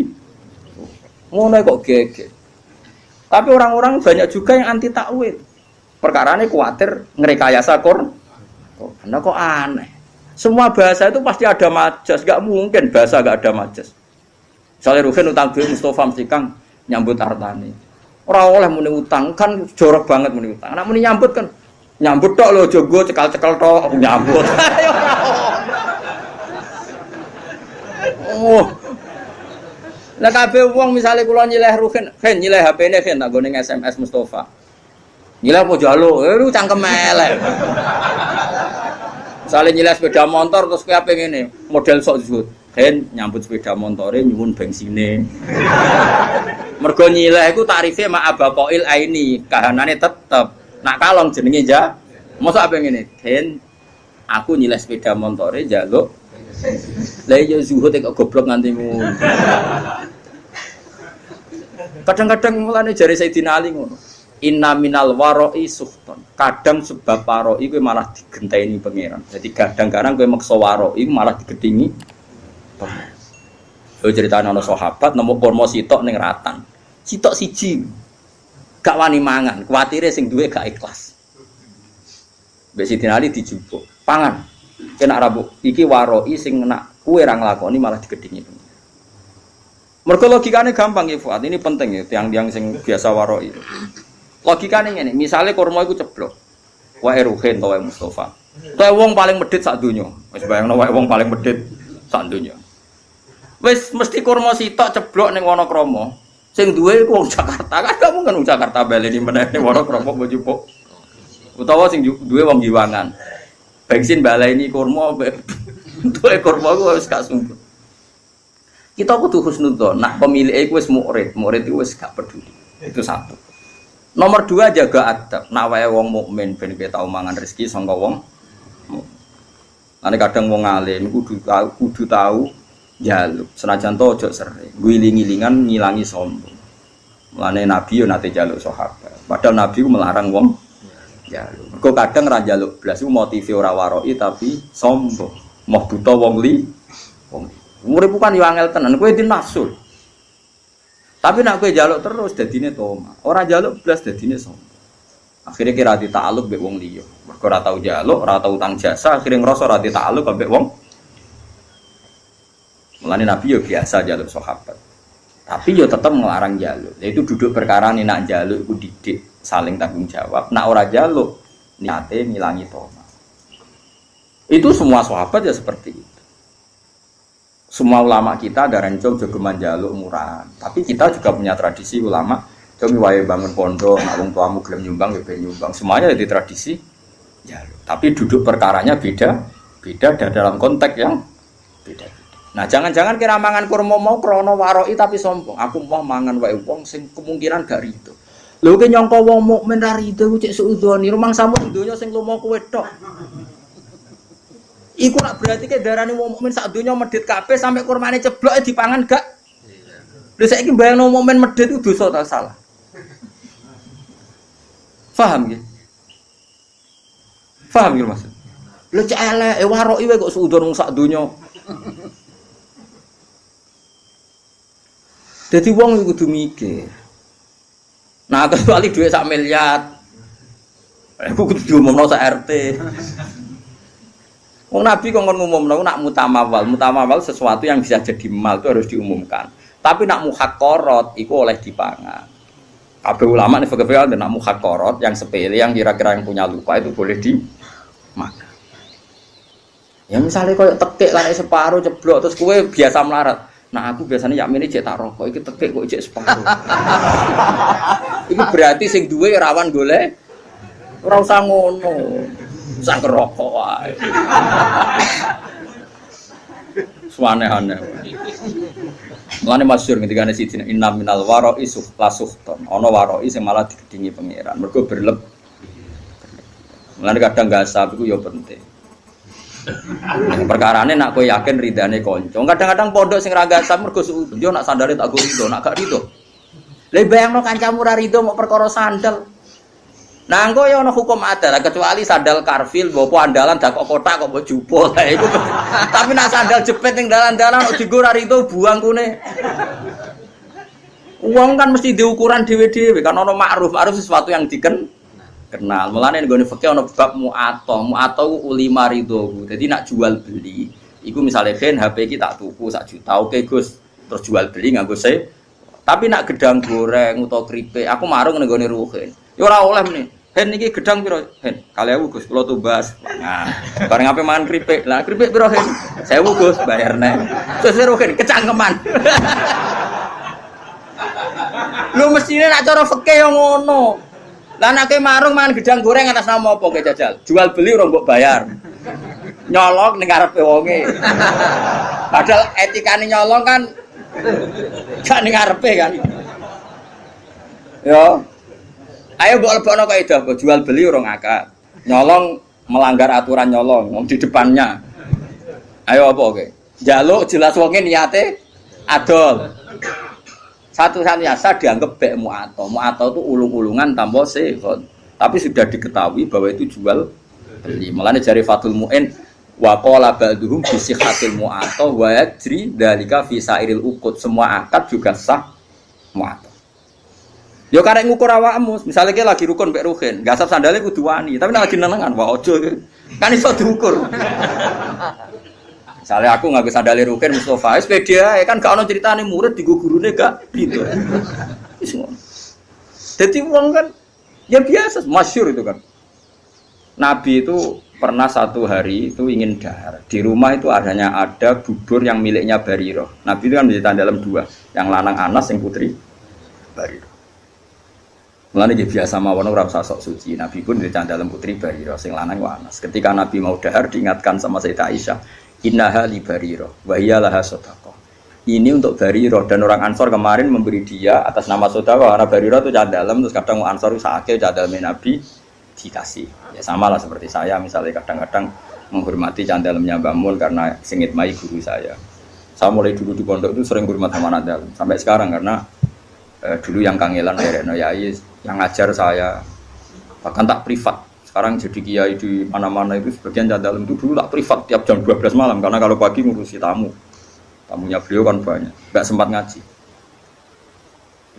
Ngono kok geger. Tapi orang-orang banyak juga yang anti takwil. Perkarane kuwatir ngrekayasa Quran. Karena kok aneh. Semua bahasa itu pasti ada majas, gak mungkin bahasa gak ada majas. Misalnya Ruhin utang duit Mustafa mesti Kang nyambut artane. Ora oleh muni utang kan jorok banget muni utang. Nek muni nyambut kan nyambut tok lho jogo cekal-cekal tok nyambut. Oh. Lah kabeh wong misale kula nyileh Ruhin, "Hen nyileh HP-ne Hen tak gone SMS Mustafa." Nyileh apa jaluk? Lu cangkem elek. Misale nyileh sepeda motor terus kowe ape ngene, model sok zuhud. Hen nyambut sepeda motore nyuwun bensine. Mergo nyileh iku tarife mak abaqail aini, kahanane tetep. Nak kalong jenenge ja. Mosok ape ngene? Hen aku nyileh sepeda motore njaluk. Lah iya zuhud kok goblok nganti ngono. Kadang-kadang mulane jare Sayyidina Ali ngono. Inna minal waro'i suhton. Kadang sebab waro'i kowe malah digenteni pangeran. Jadi kadang-kadang kowe maksa waro'i malah digedingi pangeran. Yo critane ana sahabat nemu kurma sitok ning ratan. Sitok siji. Gak wani mangan, kuwatire sing duwe gak ikhlas. Mbek Sidin Ali dijupuk. Pangan. Kena rabuk iki waro'i sing nak kowe ra nglakoni malah digedingi pangeran. Mergo logikane gampang ya Fuad. Ini penting ya tiang-tiang sing biasa waro'i. Logikane ngene, misale kurma iku ceblok. Wae Ruhin to wae Mustafa. Kowe wong paling medhit sak donya. Wis bayangno wae wong paling medhit sak donya. Wis mesti kurma sitok ceblok ning Wonokrama. Sing duwe iku wong Jakarta. Kan gak mungkin wong Jakarta baleni meneh ning Wonokrama mbok jupuk. Utawa sing duwe wong Giwangan. Bensin baleni kurma duwe kurma iku wis gak sumpah. Kita kudu husnudzon. Nah, pemilih iku wis murid iku wis gak peduli. Itu satu. Nomor 2 jaga adab. Nak wae wong mukmin ben kowe tau mangan rezeki saka wong. Ane kadang wong alim kudu tahu njaluk. Senajan to aja sering. Guling-gilingan ngilangi sombong. Mulane Nabi yo nate njaluk sahabat. Padahal Nabi ku melarang wong njaluk. Mergo kadang ra njaluk blas iku motive ora waroi tapi sombong. Moh buta wong li. Urip kan yo angel tenan. Kowe di nafsu. Tapi nak kowe njaluk terus dadine toma. Ora njaluk blas dadine sombong. Akhire kira ditakluk mbek wong liya. Mergo ora tau njaluk, ora tau utang jasa, akhire ngrasa ora ditakluk mbek wong. Mulane Nabi yo biasa njaluk sahabat. Tapi yo tetep nglarang njaluk. Itu duduk perkara nih nak njaluk iku didik saling tanggung jawab. Nak ora njaluk niate ngilangi toma. Itu semua sahabat ya seperti itu. Semua ulama kita ada rencong jogeman jaluk murahan. Tapi kita juga punya tradisi ulama. Comi wae bangun pondok, nak wong tuamu gelem nyumbang ya ben nyumbang. Semuanya jadi tradisi jaluk. Tapi duduk perkaranya beda dan dalam konteks yang beda. Nah, jangan-jangan kira mangan kurma mau krana waroi tapi sombong. Aku mau mangan wae wong sing kemungkinan gak rido. Lho ki nyangka wong mukmin ra rido ku cek suudzoni. Rumang samu donya sing lumo kowe tok. Iku nak berarti ke darane wong mukmin sak donya medhit kabeh sampai kurmane ceblok dipangan gak? Lha saiki bayangno mukmin medhit itu dosa ta salah? Paham nggih? Paham nggih maksud? Lha cek elek waroki wae kok suudzon wong sak donya. Dadi wong iku kudu mikir. Nah, kecuali duit sak miliar. Aku kudu diumumno sak RT. Wong Nabi kok ngumumno nak mutamawal sesuatu yang bisa jadi mal itu harus diumumkan. Tapi nak muhaqqarat iku oleh dipangan. Kabeh ulama nek fikih nak muhaqqarat yang sepele yang kira-kira yang punya lupa itu boleh dimakan. Ya misalnya koyo tekek lan separuh ceblok terus kowe biasa melarat. Nah aku biasanya yakmine cek tak rokok iki tekek kok cek separuh. Iku berarti sing duwe rawan golek ora usah ngono. Sang rokok wae. Suane-ane. Mulane masyhur ketika ana siji inna minal waro'i suhton. Ana waro'i sing malah digedingi pangeran. Mergo berleb. Mulane kadang gasab iku ya penting. Perkarane nak kowe yakin ridane kanca. Kadang-kadang pondok sing ra gasab mergo suudon yo nak sandale tak go rido, nak gak rido. Lah bayangno kancamu ra rido mau perkara sandal. Nah, engko ya ana hukum adat kecuali sandal karfil mbok andalan dak kok kotak kok mbok jupuk. Lah iku. Tapi nek sandal jepit ning dalan-dalan kok dienggo ra itu buang kune. Uang kan mesti diukuran dhewe-dhewe kan ana ma'ruf sesuatu yang kenal. Mulane nggone fikih ana bab mu'athah ulima ridho. Dadi nak jual beli iku misale gen HP iki tak tuku 1 juta. Oke Gus, terus jual beli nganggo se. Tapi nak gedang goreng utawa keripik aku marung ning nggone ruhin. Ya ora oleh meneh. Hen iki gedang piro? Hen 2000 Gus, kula tumbas. Nah, bareng ape mangan keripik. Lah keripik piro hen? 1000 Gus, bayar nek. Terus ruhin kecangkeman. Lu mestine nak cara fikih yo ngono. Lah nek marung mangan gedang goreng atas nama apa ke jajal? Jual beli ora mbok bayar. Nyolong ning ngarepe wonge. Padahal etikane nyolong kan gak ning ngarepe kan. Yo. Ayo mbok lebokno kaidah kok jual beli ora ngakak. Nyolong melanggar aturan nyolong wong di depannya. Ayo apa oke? Njaluk jelas wonge niate adol. Satu-satunya asa dianggap bek mu'athah. Mu'athah itu ulung-ulungan tanpa sihon. Tapi sudah diketahui bahwa itu jual beli. Mulane jari Fathul Mu'in wa qala ba'duhum bi sihhatil mu'athah wa yajri dzalika fi sairil uqud. Semua akad juga sah mu'athah. Yo karek ngukur awakmu, misale ki lagi rukun mbek ruhin, gasap sandale kudu wani, tapi nek lagi nenengan wah ojo kan iso diukur. Misalnya aku nganggo sandale rukin Mustofa, wis pede ae kan gak ono critane murid digo gurune gak gitu. Wis ngono. Dadi wong kan ya biasa, masyhur itu kan. Nabi itu pernah satu hari itu ingin dahar. Di rumah itu ada bubur yang miliknya Barirah. Nabi itu kan ditahan dalam 2, yang lanang Anas, yang putri Barirah. Mulane dia biasa mawon ora usah sok suci. Nabi pun ditahan dalam putri Barirah, sing lanang Anas. Ketika Nabi mau dahar diingatkan sama Sayyidah Aisyah, innaha li Barirah wa hiya laha shadaqah. Ini untuk Barirah dan orang Ansor kemarin memberi dia atas nama sedekah karena Barirah itu cah dalam terus kadang Ansor sakit cah dalam Nabi dikasih. Ya samalah seperti saya misalnya kadang-kadang menghormati cah dalamnya Mbah Mun karena singit mai guru saya. Saya mulai dulu di pondok itu sering hormat sama anak dalam sampai sekarang karena dulu yang kangelan Reno Yai yang ngajar saya bahkan tak privat. Sekarang jadi kiai di mana-mana itu sebagian dalam itu dulu tak privat tiap jam 12 malam karena kalau pagi ngurusi tamunya beliau kan banyak, nggak sempat ngaji.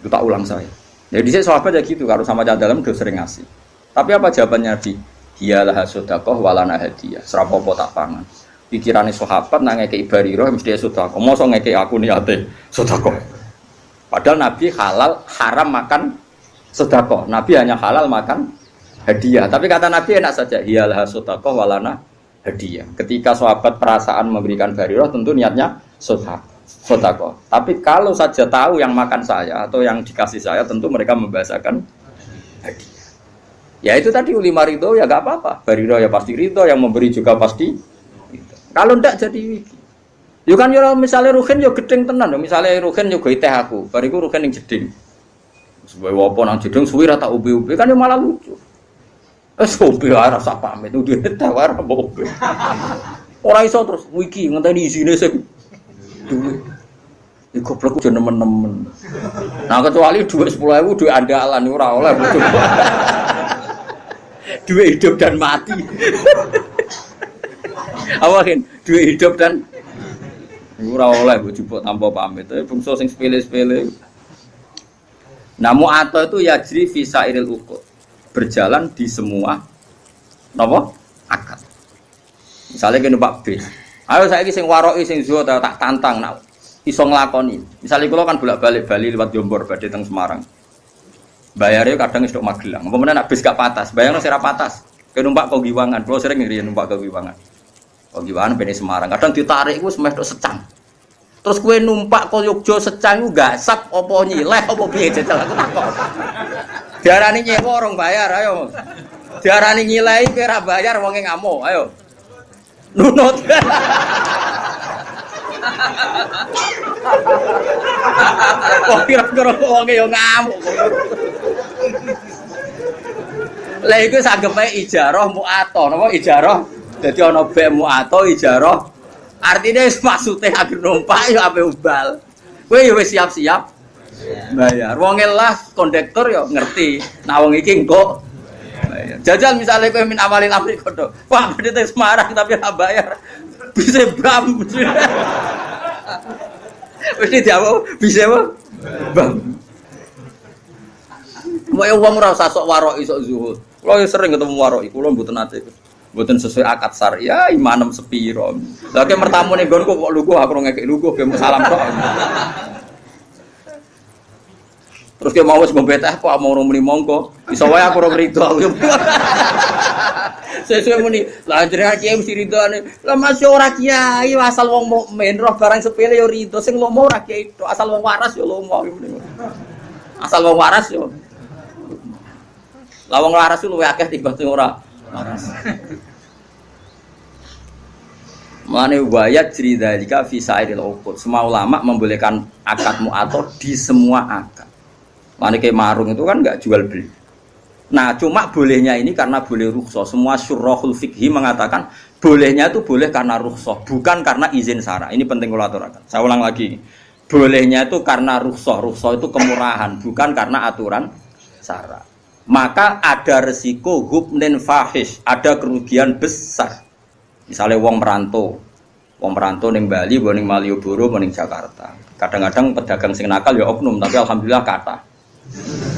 Itu tak ulang saya. Jadi saya sahabat ya gitu, kalau sama dalam udah sering ngasih. Tapi apa jawabannya Nabi? Dialah sedekah walana hadiah. Serapopo tak pangan. Pikirannya sahabat nak ngekei Barirah mesti sedekah. Mosok ngekei aku niate sedekah. Padahal Nabi halal haram makan sedekah. Nabi hanya halal makan hadiah. Tapi kata Nabi enak saja. Dialah sedekah walana hadiah. Ketika sahabat perasaan memberikan Barirah tentu niatnya sedekah. Tapi kalau saja tahu yang makan saya atau yang dikasih saya tentu mereka membahasakan hadiah. Ya itu tadi ulima ridho ya gak apa-apa. Barirah ya pasti ridho, yang memberi juga pasti ridho. Kalau ndak jadi wiki. Yo kan yo misalnya ruhin yo gedeng tenan, misalnya ruhin yo gawe teh aku, bariku ruhin ning jeding. Sebae wopo nang jeding suwi ra tak ubi-ubi kan yo malah lucu. Wes ubi ora rasa pamit udah teh ora mbok. Ora iso terus wiki ngenteni isine sing duwe. Iku goblok aja nemen-nemen. Nah kecuali duit 10.000 duit andalan ora oleh bojo. Duit hidup dan mati. Awakin duit hidup dan ora oleh bojo tanpa pamit. Bungsu sing sepele-sepele. Nah mu'athah itu yajri fi sairil uqud. Berjalan di semua napa? Akad. Misalnya kene numpak bis. Ayo saiki sing waroki sing zuhud tak tantang nak iso nglakoni. Misalnya kula kan bolak-balik Bali lewat Jombor badhe teng Semarang. Bayarnya kadang wis tok Magelang. Apa meneh nak bis gak patas, bayarno sira patas. Ke numpak kok Giwangan. Kula sering ngriyen numpak ke Giwangan. Kok Giwangan bene Semarang. Kadang ditarik iku semeh tok secang. Terus kowe numpak kok Yogya secang iku gasap apa nyileh apa piye jajal aku takon. Diarani nyewa orang bayar ayo. Diarani nyileh kowe ora bayar wonge ngamuk ayo. Nunut. Kok kira-kira wonge yo ngamuk. Lah iku sanggepe ijarah mu'athah, napa ijarah? Dadi ana bek mu'athah ijarah. Artine maksude akhir numpak yo ape ubal. Kowe yo wis siap-siap bayar. Wonge lah kondektor yo ngerti. Nah wong iki engko Jajal misalnya kowe min amalin amri kodo. Pak, bedhe Semarang tapi ora bayar. Bisa bam. Wis diawo, bisa apa? Bam. Wae wong ora usah sok warok sok zuhud. Kulo sering ketemu warok, kulo mboten nate. Mboten sesuai akad syari. Ya imanem sepiro. Lah ke mertamu ning nggonku kok lugu aku ngekek lugu ge salam tok. Terus ke mau wis ngombe teh kok mau muni monggo. Iso wae aku ora rido. Sesuai muni, lah jenengan kiai mesti ridone. Lah masih ora kiai asal wong mukmin roh barang sepele yo rido. Sing lomo ora kiai tok, asal wong waras yo lomo. Asal wong waras yo. Lah wong waras ku luwih akeh timbang sing ora waras. Mane wayat cerita jika fisairil uqud. Semua ulama membolehkan akad mu'athar di semua akad. Mane kayak marung itu kan enggak jual beli. Nah, cuma bolehnya ini karena boleh rukhsah. Semua syurahul fikhi mengatakan bolehnya itu boleh karena rukhsah, bukan karena izin syara. Ini penting kalau aturakan. Saya ulang lagi. Bolehnya itu karena rukhsah. Rukhsah itu kemurahan, bukan karena aturan syara. Maka ada resiko hubnin fahish, ada kerugian besar. Misalnya wong merantau ning Bali, ning Malioboro, ning Jakarta. Kadang-kadang pedagang sing nakal ya oknum, tapi alhamdulillah kata.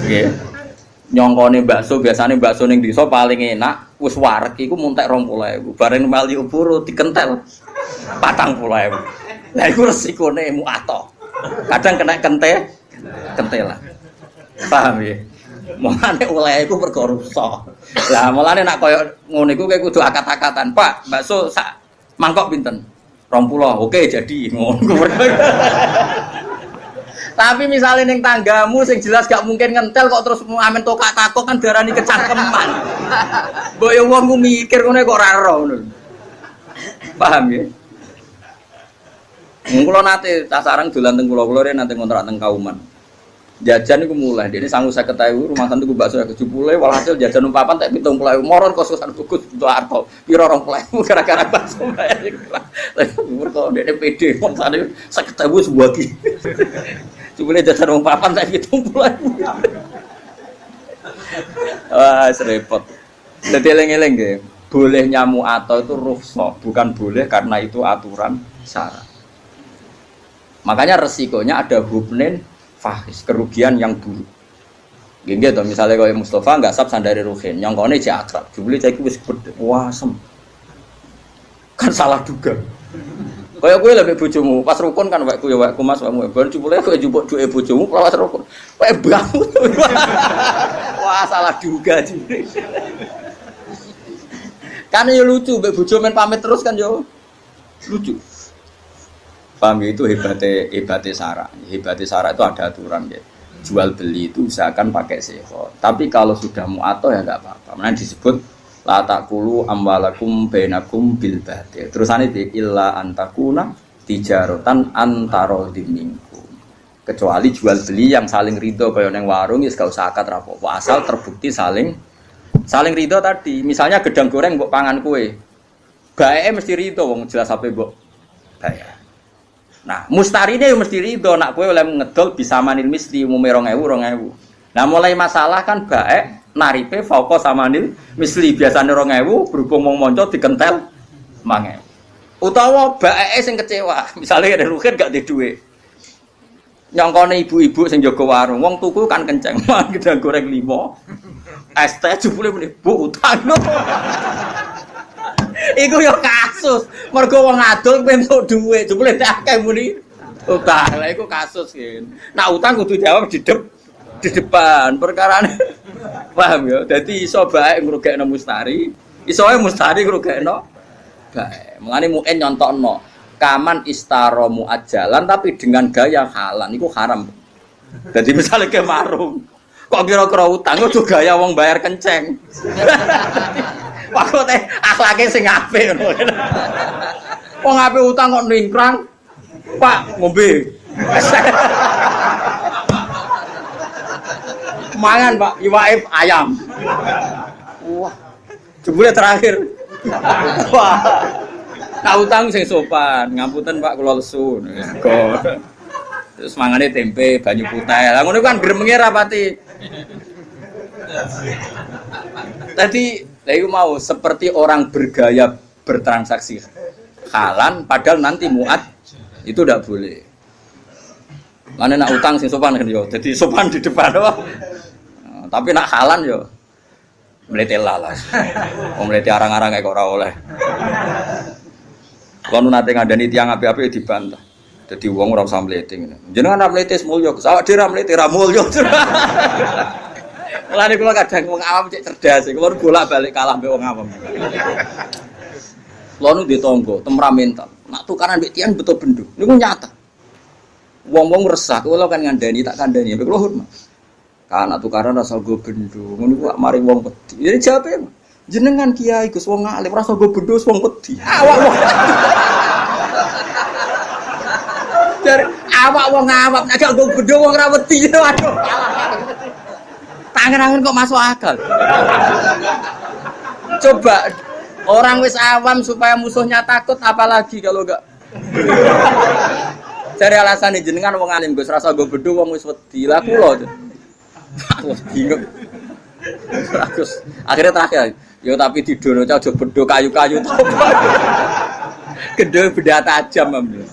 Nggih. Nyongkone bakso, biasane bakso ning desa paling enak, wis wareg iku muntek 20.000. Bareng Malioboro dikentel 40.000. Lah iku resikone muato. Kadang kena kentelan. Paham ya? Mulane oleh iku perkara rusak. Lah mulane nak koyo ngono iku kowe kudu akad-akatan. Pak, bakso sak mangkok pinten? 20. Oke, jadi ngono. Tapi misalnya ning tanggamu sing jelas gak mungkin ngentel kok terus amen tokak takok kan darani kecangkeman. Mbok yo wong ku mikir ngene kok ora ero ngono. Paham ya? Kula nate tas sareng dolan teng kula nate ngontrak teng Kauman. Jajan iku mulai dene 50.000 rumah santu bakso 70 walhasil jajan umpapan tak 70.000 moron kososan kukus untuk arto piro 20.000 gara-gara bakso bayar. Mergo dene PD wong sane 50.000 sebuah ki. Cuma jajan umpapan tak 70.000. Wah, repot. Dadi eling-eling nggih. Boleh nyamu atau itu rukhsah, bukan boleh karena itu aturan syara. Makanya resikonya ada hubnin fahis, kerugian yang buruk. Gini tuh, misalnya kalau Mustafa nggak sab sandari Ruhin, nyongkone cek akrab, jubli cek wis gede, wah sem, kan salah duga. Kayak gue lebih bojomu, pas rukun kan wakku ya wakku mas kamu, baru jubli gue jubuk duit bojomu, pas rukun, kayak bangun, wah salah duga jubli. Kan ya lucu, bojo main pamit terus kan yo lucu. Paham itu hebatnya syarak. Hebatnya syarak itu ada aturan ya. Jual beli itu usahakan pakai seho. Tapi kalau sudah mu'atoh ya enggak apa-apa. Mana disebut la taqulu amwalakum bainakum bil batil. Terusane di illa antakuna tijaratan antarodin minkum. Kecuali jual beli yang saling ridho kaya ning warung ya gak usah akad rapopo. Asal terbukti saling ridho tadi. Misalnya gedang goreng mbok pangan kue. Baeke mesti ridho wong jelas ape mbok bayar. Nah, mustarine yo mesti rido nak kowe oleh ngedol bisa manil misli umume 2.000. Nah, mulai masalah kan baek naripe fauqa samanil misli biasane 2.000 berhubung wong monco dikentel 5.000. Utawa baeke sing kecewa, misale ada rugen gak di dhuwit. Nyongkone ibu-ibu sing jaga warung, wong tuku kan kenceng, gedang goreng 5. Es teh jebule muni, "Bu, utang." Iku yo kasus. Mergo wong adol entuk dhuwit, jebule akeh muni utang. Lah iku kasus kan. Nak utang kudu jawab di depan. Perkarane paham ya. Dadi iso bae ngrugekno mustari, iso ae mustari ngrugekno bae. Mulane mungkin nyontokno kaman istara muajjalan tapi dengan gaya halal iku haram. Dadi misalnya ke marung kok kira-kira utang kudu gaya wong bayar kenceng. Waktu teh akhlake sing apik ngono. Wong apik utang kok ningkrang. Pak, ngombe. Mangan, Pak, iwake ayam. Wah. Jebule terakhir. Wah. Nah, utang sing sopan. Ngapunten, Pak, kula lesu. Terus mangane tempe, banyu putih. Lah ngono kan gremenge rapati. Tadi saya mau seperti orang bergaya bertransaksi halan, padahal nanti muat itu tidak boleh. Mana nak utang sing sopan kan yo, jadi sopan di depan doang. Tapi nak halan yo, melete lalas. Melete arang-arang kayak ora oleh. Kalau nanti ngadani tiang api-api dibantah. Jadi uang orang usah mlete ngene. Jenengan ora mlete mulya, awak dhewe ora mlete ra mulya. Mulane kula kadang wong awam cek cerdas, kula bolak-balik kalah mbek wong awam. Kula nu di tangga, temperamental. Nak tukaran mbek tiang betul bendo. Niku nyata. Wong-wong resah, kula kan ngandani tak kandhani, mbek kula hormat. Kan nak tukaran rasa go bendo. Ngono ku mari wong wedi. Jadi jawabe jenengan kiai Gus wong alim rasa go bendo wong wedi. Awak wong. Dari awak wong awak nek gak go bendo wong ra wedi. Waduh. Tangan-tangan kok masuk akal. Coba orang wis awam supaya musuhnya takut apalagi kalau enggak. Cari alasan jenengan wong alim Gus rasa go bendo wong wis wedi. Lah kula. Aku bingung. Terus akhirnya terakhir, yo tapi didono aja bedo kayu-kayu to. Gede benda tajam ambil.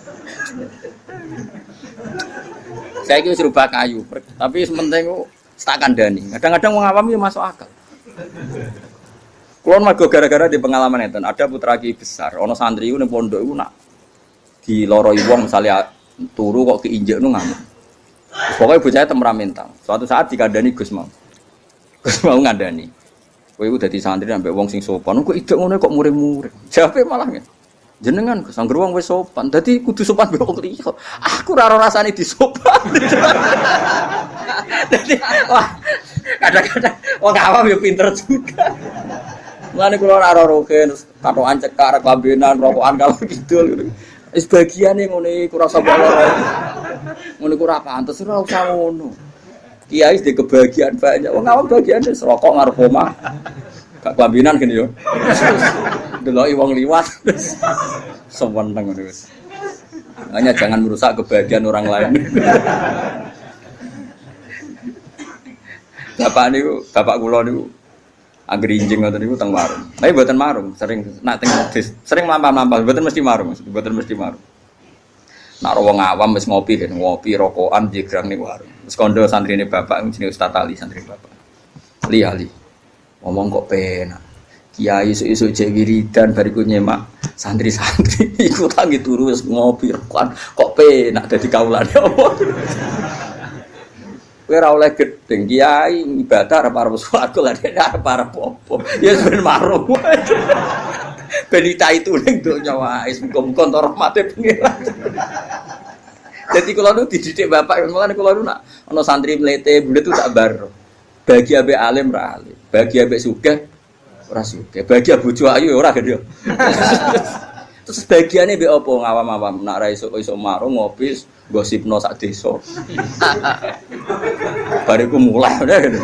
Saya kira serba kayu, tapi sementing tak kandhani. Kadang-kadang wong awam yo masuk akal. Kulon mergo gara-gara di pengalaman enten, ada putra ki besar, ana santri ku ning pondok iku nak diloroi wong misalnya turu kok keinjek nu ngamuk. Pokoknya bocahnya temperamental. Suatu saat dikandani Gus mau ngandani. Kowe iku dadi santri ambek wong sing sopan. Kok idek ngono kok muring-muring. Jawabe malah jenengan Gus angger wong wis sopan. Dadi kudu sopan mbek wong liya. Aku ora rasane disopan. Dadi wah kadang-kadang wong awam yo pinter juga. Mulane kula ora roke katokan cekak lambenan rokokan kalau kidul. Wis bagiane ngene iku rasa bolor. Ngono ku ora pantes ora usah ngono. Kiai di kebahagiaan banyak. Wong awam bagiane rokok ngarep omah. Gak kelambinan gini yo. Deloki wong liwat. Seweneng ngono wis. Hanya jangan merusak kebahagiaan orang lain. Bapak kula niku anggere injing ngoten niku teng warung. Tapi mboten marung, sering nak teng sering lampah-lampah, mboten mesti marung, mboten mesti marung. Nak wong awam wis ngopi rokokan jegrang ning warung. Wis kandha santrine bapak jenenge Ustaz Ali santri bapak. Ali. Ngomong kok penak. Kiai esuk-esuk jek wiridan bariku nyemak santri-santri iku tangi turu wis ngopi rokokan kok penak dadi kaulane apa. Kowe ora oleh gedeng kiai ibadah arep swarga lha arep apa. Ya ben marung. Ben itu ning donya wae muga-muga entuk rahmate pengiran. Dadi kula nu dididik bapak mulane kula nu nak ana santri mlete bulet tu tak bar. Bagi ambek alim ra alim, bagi ambek sugih ora sugih, bagi bojo ayu ora gede. Terus bagiane mbek apa ngawam-awam nak ra iso marung ngopi gosipno sak desa. Bariku mulai udah gitu.